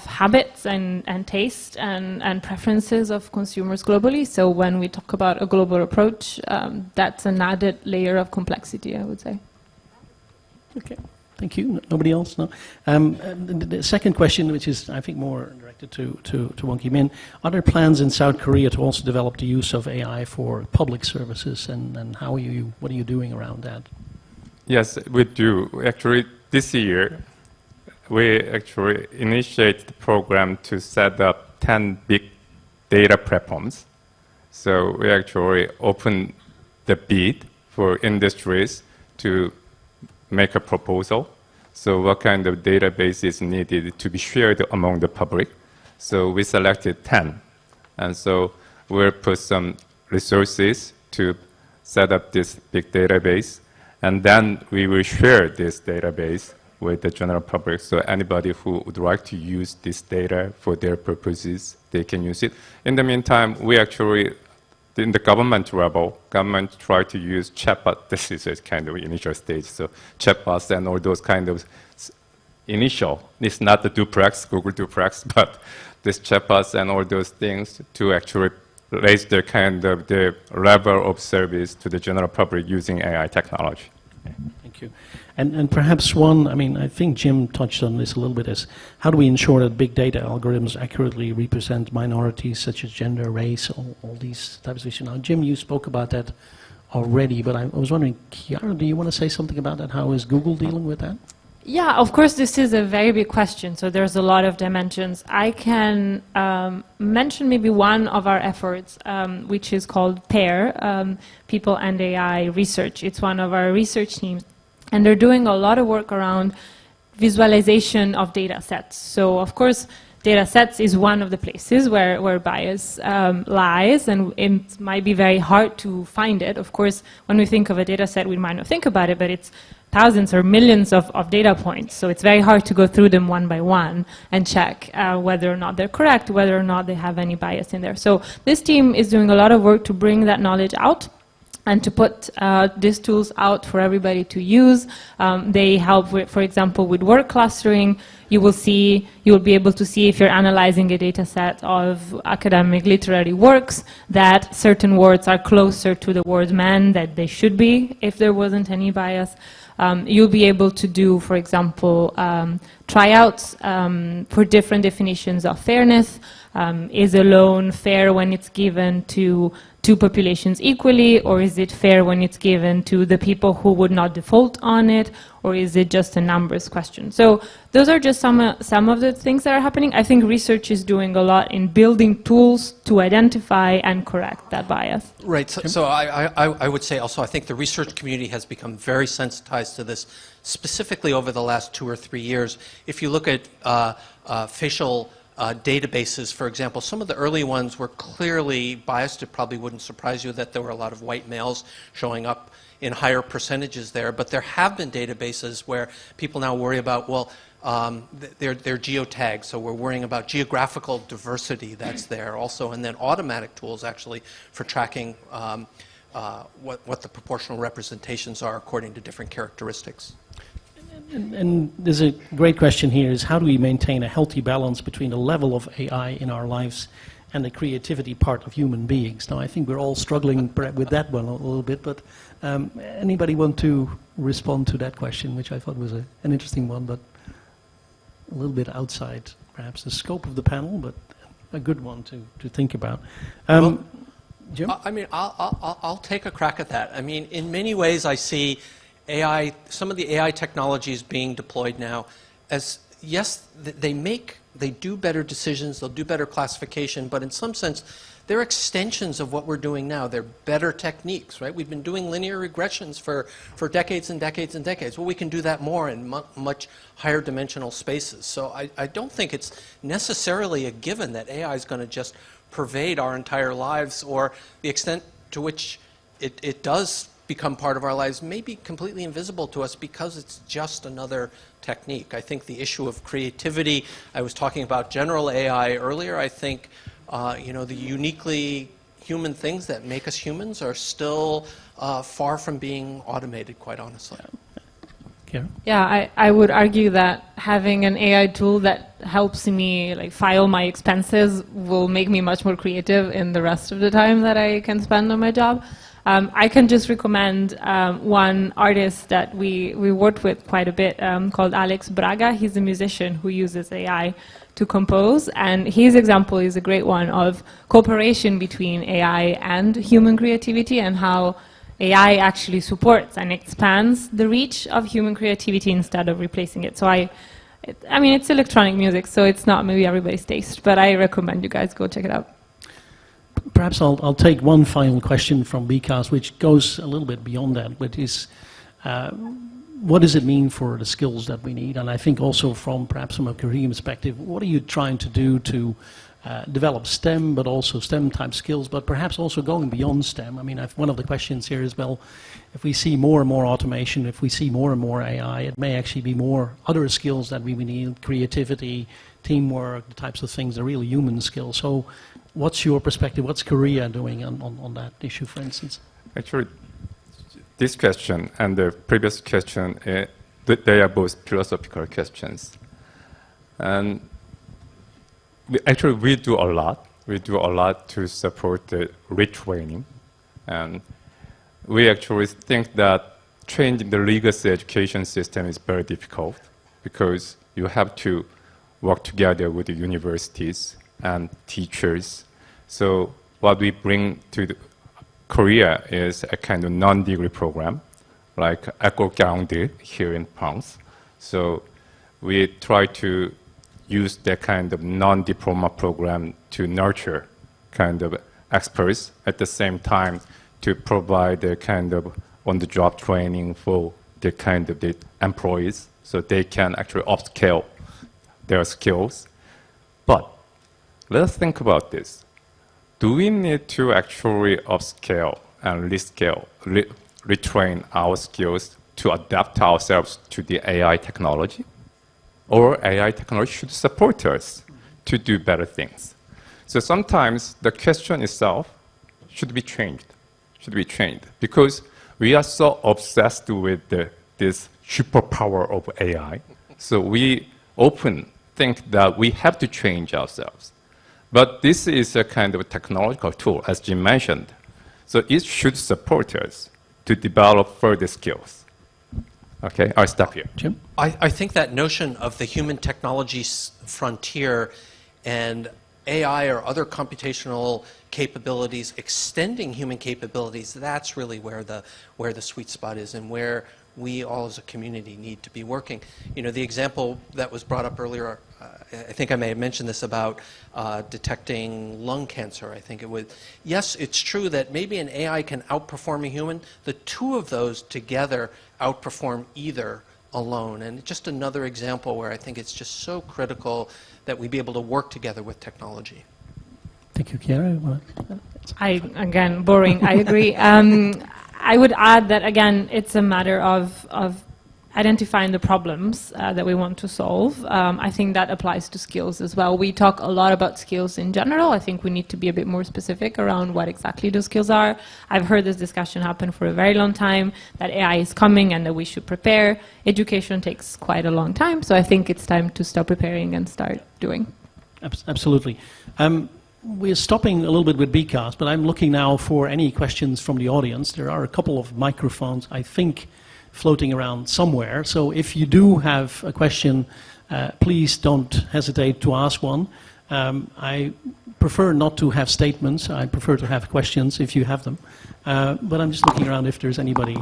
habits and taste and preferences of consumers globally. So when we talk about a global approach, that's an added layer of complexity, I would say. Okay. Thank you. Nobody else? No. The second question, which is, I think, more directed to Wong Kim Min, are there plans in South Korea to also develop the use of AI for public services, and what are you doing around that? Yes, we do. Actually, this year, we actually initiated the program to set up 10 big data platforms. So we actually open the bid for industries to make a proposal. So what kind of database is needed to be shared among the public? So we selected 10. And so we'll put some resources to set up this big database. And then we will share this database with the general public. So anybody who would like to use this data for their purposes, they can use it. In the meantime, we actually, in the government level, government try to use chatbot. This is a kind of initial stage. So chatbots and all those kind of initial, it's not the duplex, Google duplex, but this chatbots and all those things to actually raise the kind of the level of service to the general public using AI technology. Okay, thank you. And perhaps one, I mean, I think Jim touched on this a little bit, is how do we ensure that big data algorithms accurately represent minorities such as gender, race, all these types of issues? Now, Jim, you spoke about that already, but I was wondering, Chiara, do you want to say something about that? How is Google dealing with that? Yeah, of course, this is a very big question, so there's a lot of dimensions. I can mention maybe one of our efforts, which is called PAIR, People and AI Research. It's one of our research teams, and they're doing a lot of work around visualization of data sets. So, of course, data sets is one of the places where bias lies, and it might be very hard to find it. Of course, when we think of a data set, we might not think about it, but it's thousands or millions of data points, so it's very hard to go through them one by one and check whether or not they're correct, whether or not they have any bias in there. So this team is doing a lot of work to bring that knowledge out and to put these tools out for everybody to use. They help, with, for example, with word clustering. You will be able to see if you're analyzing a data set of academic literary works that certain words are closer to the word man that they should be if there wasn't any bias. You'll be able to do, for example, tryouts for different definitions of fairness. Is a loan fair when it's given to two populations equally, or is it fair when it's given to the people who would not default on it, or is it just a numbers question? So those are just some of the things that are happening. I think research is doing a lot in building tools to identify and correct that bias. Right, so I would say also I think the research community has become very sensitized to this, specifically over the last 2 or 3 years. If you look at facial databases, for example, some of the early ones were clearly biased. It probably wouldn't surprise you that there were a lot of white males showing up in higher percentages there, but there have been databases where people now worry about, well, they're geotagged, so we're worrying about geographical diversity that's there also, and then automatic tools actually for tracking what the proportional representations are according to different characteristics. And there's a great question here, is how do we maintain a healthy balance between the level of AI in our lives and the creativity part of human beings? Now, I think we're all struggling with that one a little bit, but anybody want to respond to that question, which I thought was an interesting one, but a little bit outside perhaps the scope of the panel, but a good one to think about. Well, Jim? I mean, I'll take a crack at that. I mean, in many ways I see AI, some of the AI technologies being deployed now as, yes, they do better decisions, they'll do better classification, but in some sense, they're extensions of what we're doing now. They're better techniques, right? We've been doing linear regressions for decades and decades and decades. Well, we can do that more in much higher dimensional spaces. So I don't think it's necessarily a given that AI is going to just pervade our entire lives, or the extent to which it does become part of our lives may be completely invisible to us because it's just another technique. I think the issue of creativity, I was talking about general AI earlier, I think the uniquely human things that make us humans are still far from being automated, quite honestly. Yeah, I would argue that having an AI tool that helps me file my expenses will make me much more creative in the rest of the time that I can spend on my job. I can just recommend one artist that we worked with quite a bit called Alex Braga. He's a musician who uses AI to compose, and his example is a great one of cooperation between AI and human creativity, and how AI actually supports and expands the reach of human creativity instead of replacing it. So I mean, it's electronic music, so it's not maybe everybody's taste, but I recommend you guys go check it out. Perhaps I'll take one final question from BCAS, which goes a little bit beyond that, which is, what does it mean for the skills that we need? And I think also perhaps from a career perspective, what are you trying to do to develop STEM, but also STEM-type skills, but perhaps also going beyond STEM? I mean, one of the questions here is, well, if we see more and more automation, if we see more and more AI, it may actually be more other skills that we need, creativity, teamwork, the types of things, the real human skills. So what's your perspective? What's Korea doing on that issue, for instance? Actually, this question and the previous question, they are both philosophical questions. And we do a lot. We do a lot to support the retraining. And we actually think that changing the legacy education system is very difficult because you have to work together with the universities and teachers. So what we bring to Korea is a kind of non-degree program, like École Garandé here in France. So we try to use that kind of non-diploma program to nurture kind of experts, at the same time to provide the kind of on-the-job training for the kind of the employees, so they can actually upscale their skills. But let's think about this. Do we need to actually upscale and retrain our skills to adapt ourselves to the AI technology? Or AI technology should support us to do better things? So sometimes the question itself should be changed, because we are so obsessed with this superpower of AI. So we often think that we have to change ourselves. But this is a kind of a technological tool, as Jim mentioned. So it should support us to develop further skills. Okay, I'll stop here. Jim? I think that notion of the human technology frontier and AI or other computational capabilities extending human capabilities, that's really where the sweet spot is and where we all as a community need to be working. You know, the example that was brought up earlier, I think I may have mentioned this about detecting lung cancer. I think it would. Yes, it's true that maybe an AI can outperform a human. The two of those together outperform either alone. And just another example where I think it's just so critical that we be able to work together with technology. Thank you, Chiara. Again, boring, I agree. I would add that, again, it's a matter of identifying the problems that we want to solve. I think that applies to skills as well. We talk a lot about skills in general. I think we need to be a bit more specific around what exactly those skills are. I've heard this discussion happen for a very long time, that AI is coming and that we should prepare. Education takes quite a long time, so I think it's time to stop preparing and start doing. Absolutely. We're stopping a little bit with BCAS, but I'm looking now for any questions from the audience. There are a couple of microphones, I think, floating around somewhere. So if you do have a question, please don't hesitate to ask one. I prefer not to have statements. I prefer to have questions if you have them. But I'm just looking around if there's anybody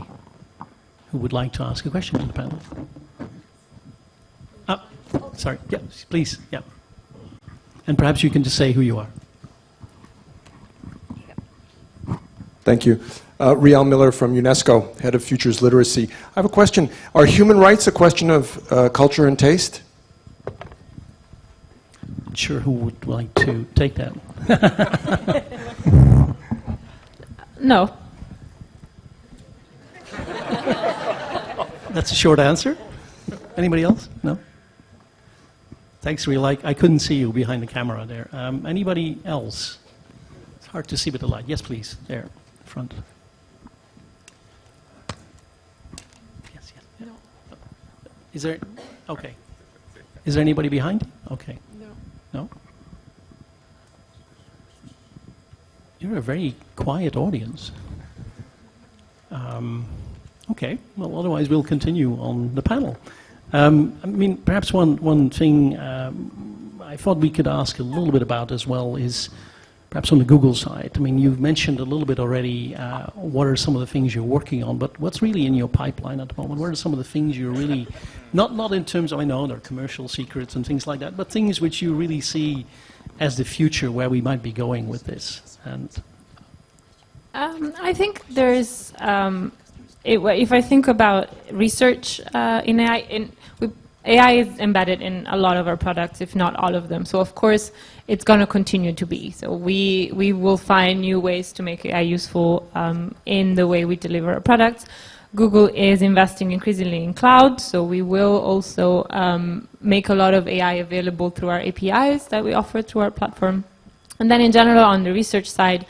who would like to ask a question to the panel. Sorry. Yeah, please. Yeah. And perhaps you can just say who you are. Thank you. Riel Miller from UNESCO, Head of Futures Literacy. I have a question. Are human rights a question of culture and taste? Not sure who would like to take that. No. That's a short answer. Anybody else? No? Thanks, Riel. I couldn't see you behind the camera there. Anybody else? It's hard to see with the light. Yes, please. There, front. Yes, yes. No. Is there? Okay. Is there anybody behind? Okay. No. No? You're a very quiet audience. Okay, well, otherwise we'll continue on the panel. I mean, perhaps one thing I thought we could ask a little bit about as well is perhaps on the Google side. I mean, you've mentioned a little bit already what are some of the things you're working on, but what's really in your pipeline at the moment? What are some of the things you're really, not in terms of, I know there are commercial secrets and things like that, but things which you really see as the future where we might be going with this? And I think there's, if I think about research in AI, AI is embedded in a lot of our products, if not all of them. So of course, it's going to continue to be. So we will find new ways to make AI useful in the way we deliver our products. Google is investing increasingly in cloud, so we will also make a lot of AI available through our APIs that we offer through our platform. And then in general, on the research side,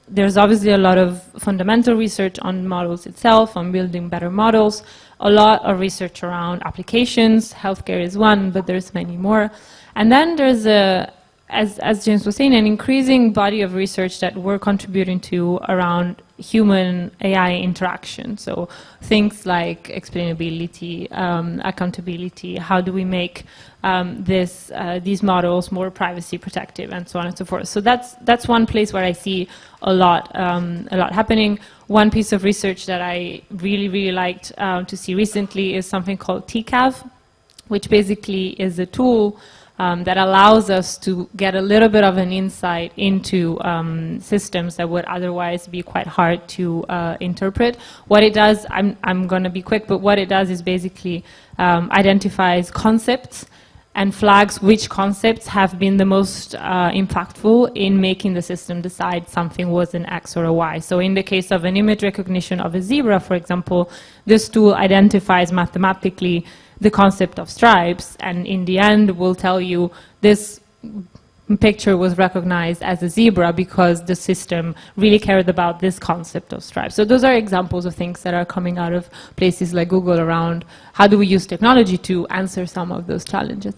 there's obviously a lot of fundamental research on models itself, on building better models, a lot of research around applications. Healthcare is one, but there's many more. And then there's, as James was saying, an increasing body of research that we're contributing to around human AI interaction. So things like explainability, accountability, how do we make these models more privacy protective, and so on and so forth. So that's one place where I see a lot happening. One piece of research that I really liked to see recently is something called TCAV, which basically is a tool that allows us to get a little bit of an insight into systems that would otherwise be quite hard to interpret. What it does, I'm going to be quick, but what it does is basically identifies concepts and flags which concepts have been the most impactful in making the system decide something was an X or a Y. So in the case of an image recognition of a zebra, for example, this tool identifies mathematically the concept of stripes, and in the end will tell you this picture was recognized as a zebra because the system really cared about this concept of stripes. So those are examples of things that are coming out of places like Google around how do we use technology to answer some of those challenges.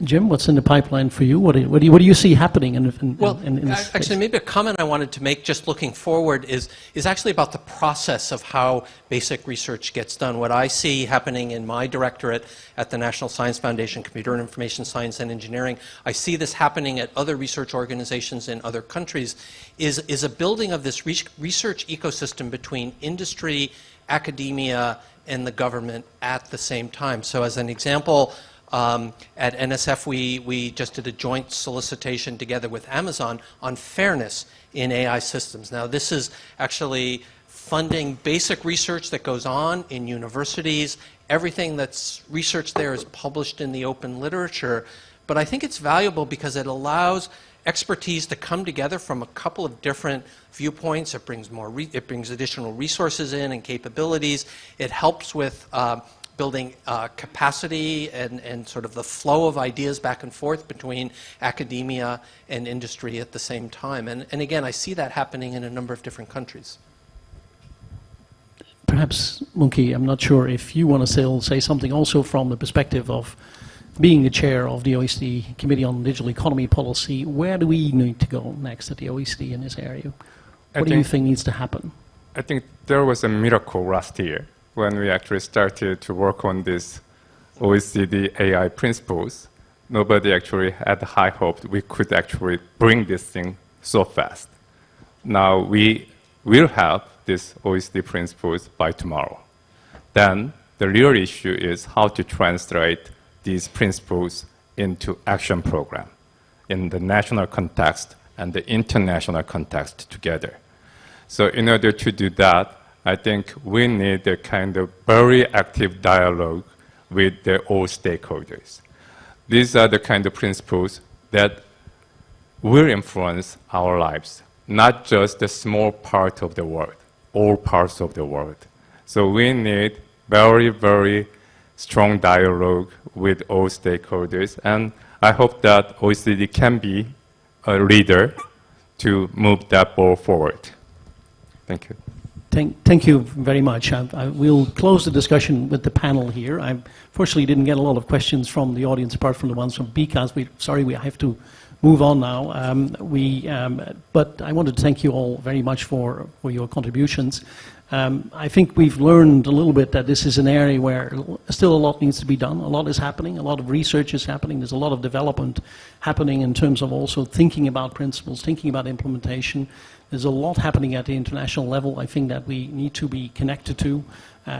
Jim, what's in the pipeline for you? What do you see happening in this actually, maybe a comment I wanted to make just looking forward is actually about the process of how basic research gets done. What I see happening in my directorate at the National Science Foundation, Computer and Information Science and Engineering, I see this happening at other research organizations in other countries, is a building of this research ecosystem between industry, academia, and the government at the same time. So as an example, at NSF, we just did a joint solicitation together with Amazon on fairness in AI systems. Now, this is actually funding basic research that goes on in universities. Everything that's researched there is published in the open literature. But I think it's valuable because it allows expertise to come together from a couple of different viewpoints. It brings additional resources in and capabilities. It helps with building capacity and sort of the flow of ideas back and forth between academia and industry at the same time. And again, I see that happening in a number of different countries. Perhaps, Munki, I'm not sure if you want to say something also from the perspective of being the chair of the OECD Committee on Digital Economy Policy. Where do we need to go next at the OECD in this area? What do you think needs to happen? I think there was a miracle last year when we actually started to work on this OECD AI principles. Nobody actually had high hopes we could actually bring this thing so fast. Now we will have these OECD principles by tomorrow. Then the real issue is how to translate these principles into action program in the national context and the international context together. So in order to do that, I think we need a kind of very active dialogue with all stakeholders. These are the kind of principles that will influence our lives, not just a small part of the world, all parts of the world. So we need very strong dialogue with all stakeholders, and I hope that OECD can be a leader to move that ball forward. Thank you. Thank you very much. We'll close the discussion with the panel here. I fortunately didn't get a lot of questions from the audience apart from the ones from BCAS. Sorry, we have to move on now. But I wanted to thank you all very much for your contributions. I think we've learned a little bit that this is an area where still a lot needs to be done. A lot is happening, a lot of research is happening, there's a lot of development happening in terms of also thinking about principles, thinking about implementation. There's a lot happening at the international level, I think, that we need to be connected to.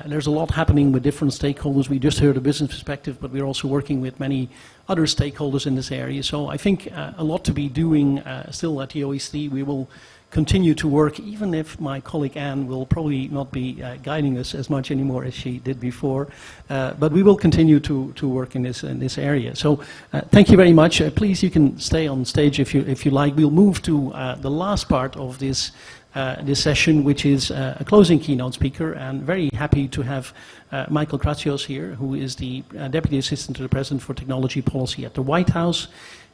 There's a lot happening with different stakeholders. We just heard a business perspective, but we're also working with many other stakeholders in this area. So I think a lot to be doing still at the OECD. We will continue to work, even if my colleague Anne will probably not be guiding us as much anymore as she did before. But we will continue to work in this area. So thank you very much. Please, you can stay on stage if you like. We'll move to the last part of this session, which is a closing keynote speaker, and very happy to have Michael Krause here, who is the Deputy Assistant to the President for Technology Policy at the White House.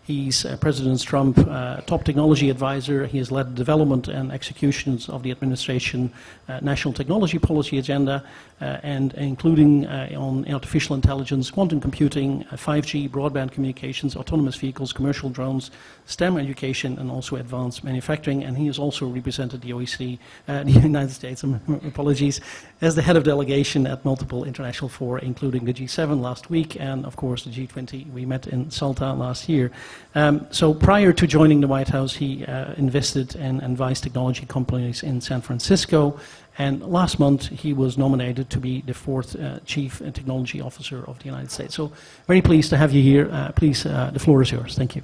He's President Trump's top technology advisor. He has led the development and executions of the administration national technology policy agenda, and including on artificial intelligence, quantum computing, 5G, broadband communications, autonomous vehicles, commercial drones, STEM education, and also advanced manufacturing. And he has also represented the OECD, the United States, apologies, as the head of delegation at multiple international fora, including the G7 last week, and of course the G20. We met in Salta last year. So prior to joining the White House, he invested and advised technology companies in San Francisco. And last month, he was nominated to be the 4th Chief Technology Officer of the United States. So very pleased to have you here. Please, the floor is yours. Thank you.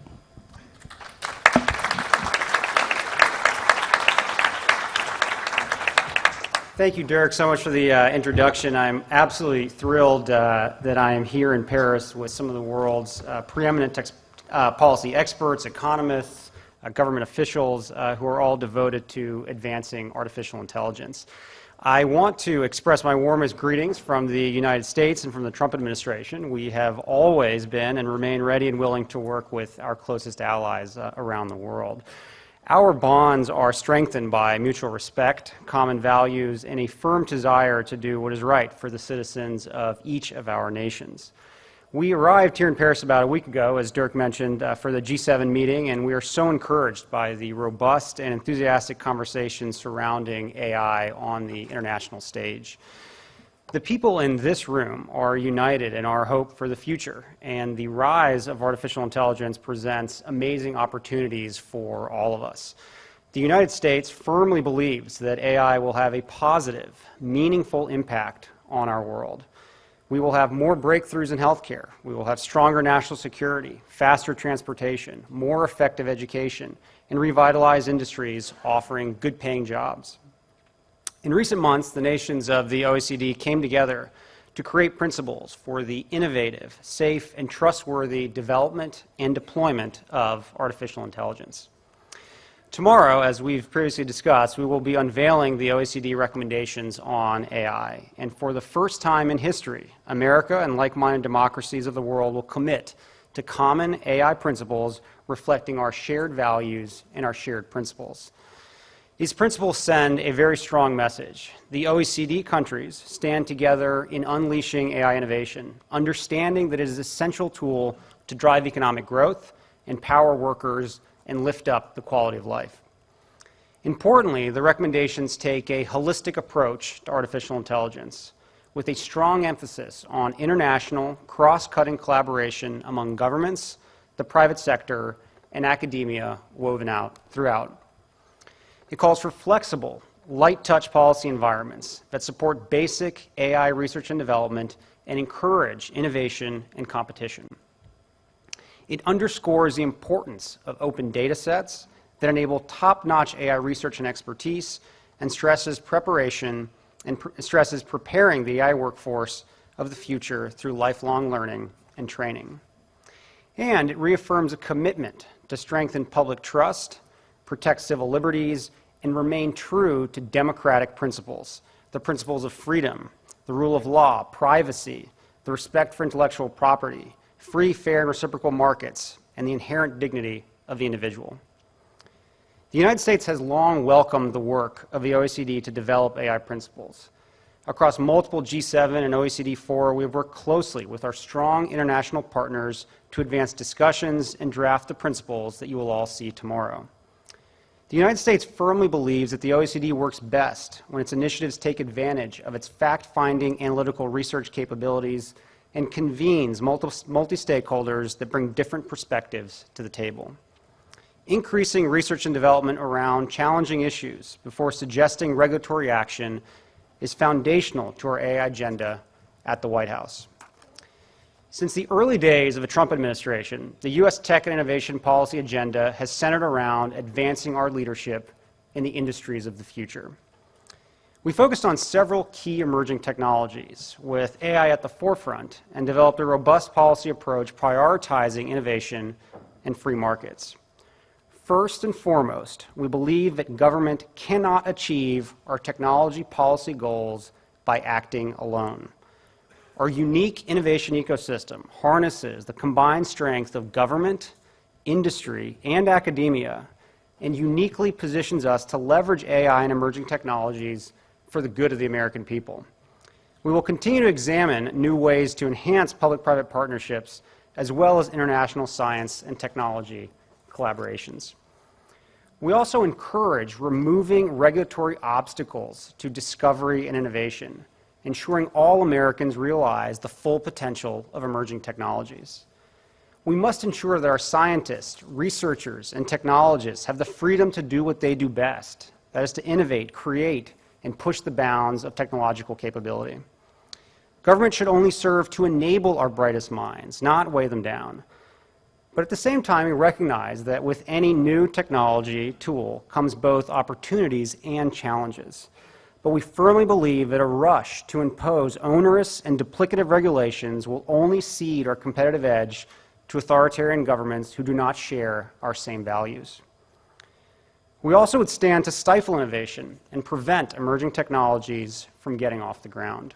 Thank you, Dirk, so much for the introduction. I'm absolutely thrilled that I am here in Paris with some of the world's preeminent policy experts, economists, government officials who are all devoted to advancing artificial intelligence. I want to express my warmest greetings from the United States and from the Trump administration. We have always been and remain ready and willing to work with our closest allies around the world. Our bonds are strengthened by mutual respect, common values, and a firm desire to do what is right for the citizens of each of our nations. We arrived here in Paris about a week ago, as Dirk mentioned, for the G7 meeting, and we are so encouraged by the robust and enthusiastic conversations surrounding AI on the international stage. The people in this room are united in our hope for the future, and the rise of artificial intelligence presents amazing opportunities for all of us. The United States firmly believes that AI will have a positive, meaningful impact on our world. We will have more breakthroughs in healthcare. We will have stronger national security, faster transportation, more effective education, and revitalized industries offering good-paying jobs. In recent months, the nations of the OECD came together to create principles for the innovative, safe, and trustworthy development and deployment of artificial intelligence. Tomorrow, as we've previously discussed, we will be unveiling the OECD recommendations on AI. And for the first time in history, America and like-minded democracies of the world will commit to common AI principles reflecting our shared values and our shared principles. These principles send a very strong message. The OECD countries stand together in unleashing AI innovation, understanding that it is an essential tool to drive economic growth, empower workers, and lift up the quality of life. Importantly, the recommendations take a holistic approach to artificial intelligence, with a strong emphasis on international, cross-cutting collaboration among governments, the private sector, and academia woven out throughout. It calls for flexible, light-touch policy environments that support basic AI research and development and encourage innovation and competition. It underscores the importance of open data sets that enable top-notch AI research and expertise, and stresses preparing the AI workforce of the future through lifelong learning and training. And it reaffirms a commitment to strengthen public trust, protect civil liberties, and remain true to democratic principles, the principles of freedom, the rule of law, privacy, the respect for intellectual property, free, fair, and reciprocal markets, and the inherent dignity of the individual. The United States has long welcomed the work of the OECD to develop AI principles. Across multiple G7 and OECD fora, we have worked closely with our strong international partners to advance discussions and draft the principles that you will all see tomorrow. The United States firmly believes that the OECD works best when its initiatives take advantage of its fact-finding analytical research capabilities and convenes multi-stakeholders that bring different perspectives to the table. Increasing research and development around challenging issues before suggesting regulatory action is foundational to our AI agenda at the White House. Since the early days of the Trump administration, the U.S. tech and innovation policy agenda has centered around advancing our leadership in the industries of the future. We focused on several key emerging technologies with AI at the forefront and developed a robust policy approach prioritizing innovation and free markets. First and foremost, we believe that government cannot achieve our technology policy goals by acting alone. Our unique innovation ecosystem harnesses the combined strength of government, industry, and academia, and uniquely positions us to leverage AI and emerging technologies for the good of the American people. We will continue to examine new ways to enhance public-private partnerships, as well as international science and technology collaborations. We also encourage removing regulatory obstacles to discovery and innovation, ensuring all Americans realize the full potential of emerging technologies. We must ensure that our scientists, researchers, and technologists have the freedom to do what they do best, that is to innovate, create, and push the bounds of technological capability. Government should only serve to enable our brightest minds, not weigh them down. But at the same time, we recognize that with any new technology tool comes both opportunities and challenges. But we firmly believe that a rush to impose onerous and duplicative regulations will only cede our competitive edge to authoritarian governments who do not share our same values. We also would stand to stifle innovation and prevent emerging technologies from getting off the ground.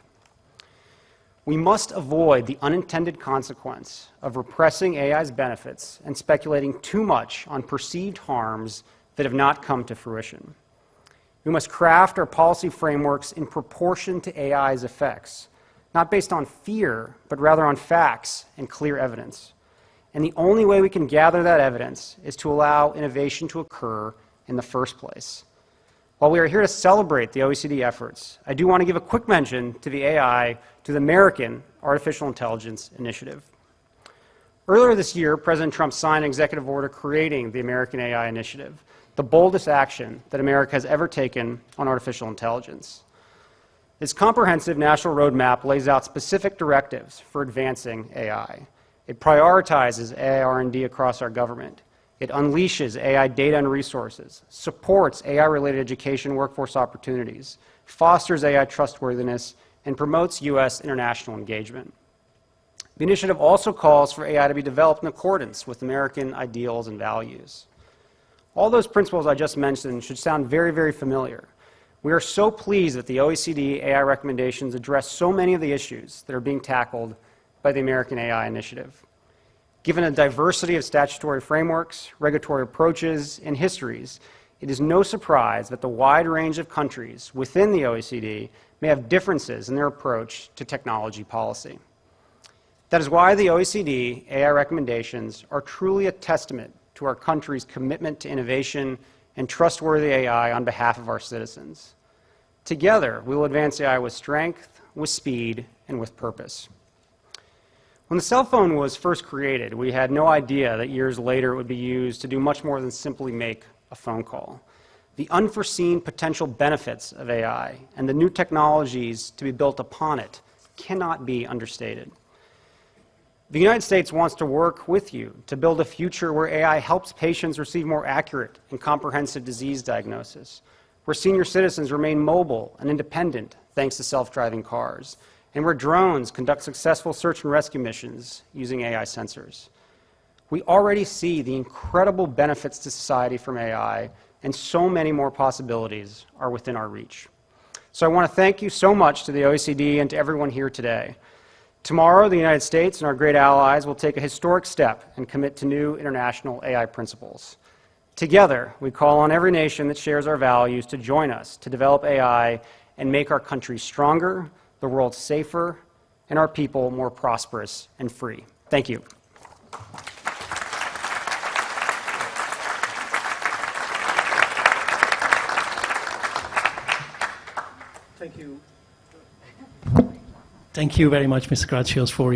We must avoid the unintended consequence of repressing AI's benefits and speculating too much on perceived harms that have not come to fruition. We must craft our policy frameworks in proportion to AI's effects, not based on fear, but rather on facts and clear evidence. And the only way we can gather that evidence is to allow innovation to occur in the first place. While we are here to celebrate the OECD efforts, I do want to give a quick mention to the American Artificial Intelligence Initiative. Earlier this year, President Trump signed an executive order creating the American AI Initiative, the boldest action that America has ever taken on artificial intelligence. This comprehensive national roadmap lays out specific directives for advancing AI. It prioritizes AI R&D across our government. It unleashes AI data and resources, supports AI-related education workforce opportunities, fosters AI trustworthiness, and promotes U.S. international engagement. The initiative also calls for AI to be developed in accordance with American ideals and values. All those principles I just mentioned should sound very, very familiar. We are so pleased that the OECD AI recommendations address so many of the issues that are being tackled by the American AI Initiative. Given a diversity of statutory frameworks, regulatory approaches, and histories, it is no surprise that the wide range of countries within the OECD may have differences in their approach to technology policy. That is why the OECD AI recommendations are truly a testament to our country's commitment to innovation and trustworthy AI on behalf of our citizens. Together, we will advance AI with strength, with speed, and with purpose. When the cell phone was first created, we had no idea that years later it would be used to do much more than simply make a phone call. The unforeseen potential benefits of AI and the new technologies to be built upon it cannot be understated. The United States wants to work with you to build a future where AI helps patients receive more accurate and comprehensive disease diagnosis, where senior citizens remain mobile and independent thanks to self-driving cars, and where drones conduct successful search and rescue missions using AI sensors. We already see the incredible benefits to society from AI, and so many more possibilities are within our reach. So I want to thank you so much to the OECD and to everyone here today. Tomorrow, the United States and our great allies will take a historic step and commit to new international AI principles. Together, we call on every nation that shares our values to join us to develop AI and make our country stronger, the world safer, and our people more prosperous and free. Thank you. Thank you. Thank you very much, Mr. Krause, for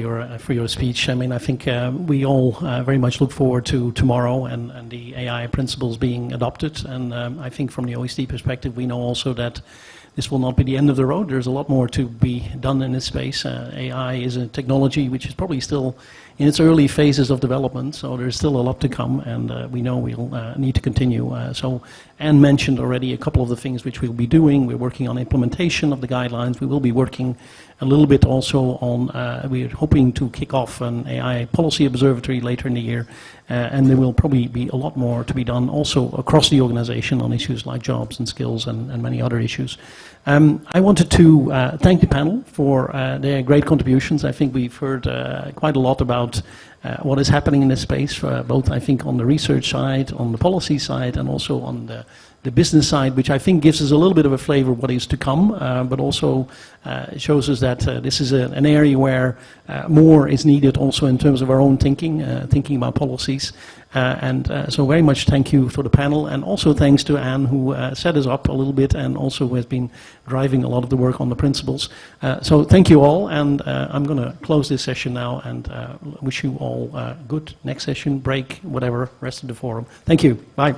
your speech. I mean, I think we all very much look forward to tomorrow and the AI principles being adopted. And I think from the OECD perspective, we know also that this will not be the end of the road. There's a lot more to be done in this space. AI is a technology which is probably still in its early phases of development, so there's still a lot to come, and we know we'll need to continue. So Anne mentioned already a couple of the things which we'll be doing. We're working on implementation of the guidelines. We will be working a little bit also on, we're hoping to kick off an AI policy observatory later in the year, and there will probably be a lot more to be done also across the organization on issues like jobs and skills and many other issues. I wanted to thank the panel for their great contributions. I think we've heard quite a lot about what is happening in this space, both I think on the research side, on the policy side, and also on the business side, which I think gives us a little bit of a flavor of what is to come, but also shows us that this is an area where more is needed also in terms of our own thinking about policies. So very much thank you for the panel, and also thanks to Anne, who set us up a little bit and also has been driving a lot of the work on the principles. So thank you all, and I'm going to close this session now and wish you all a good next session, break, whatever, rest of the forum. Thank you. Bye.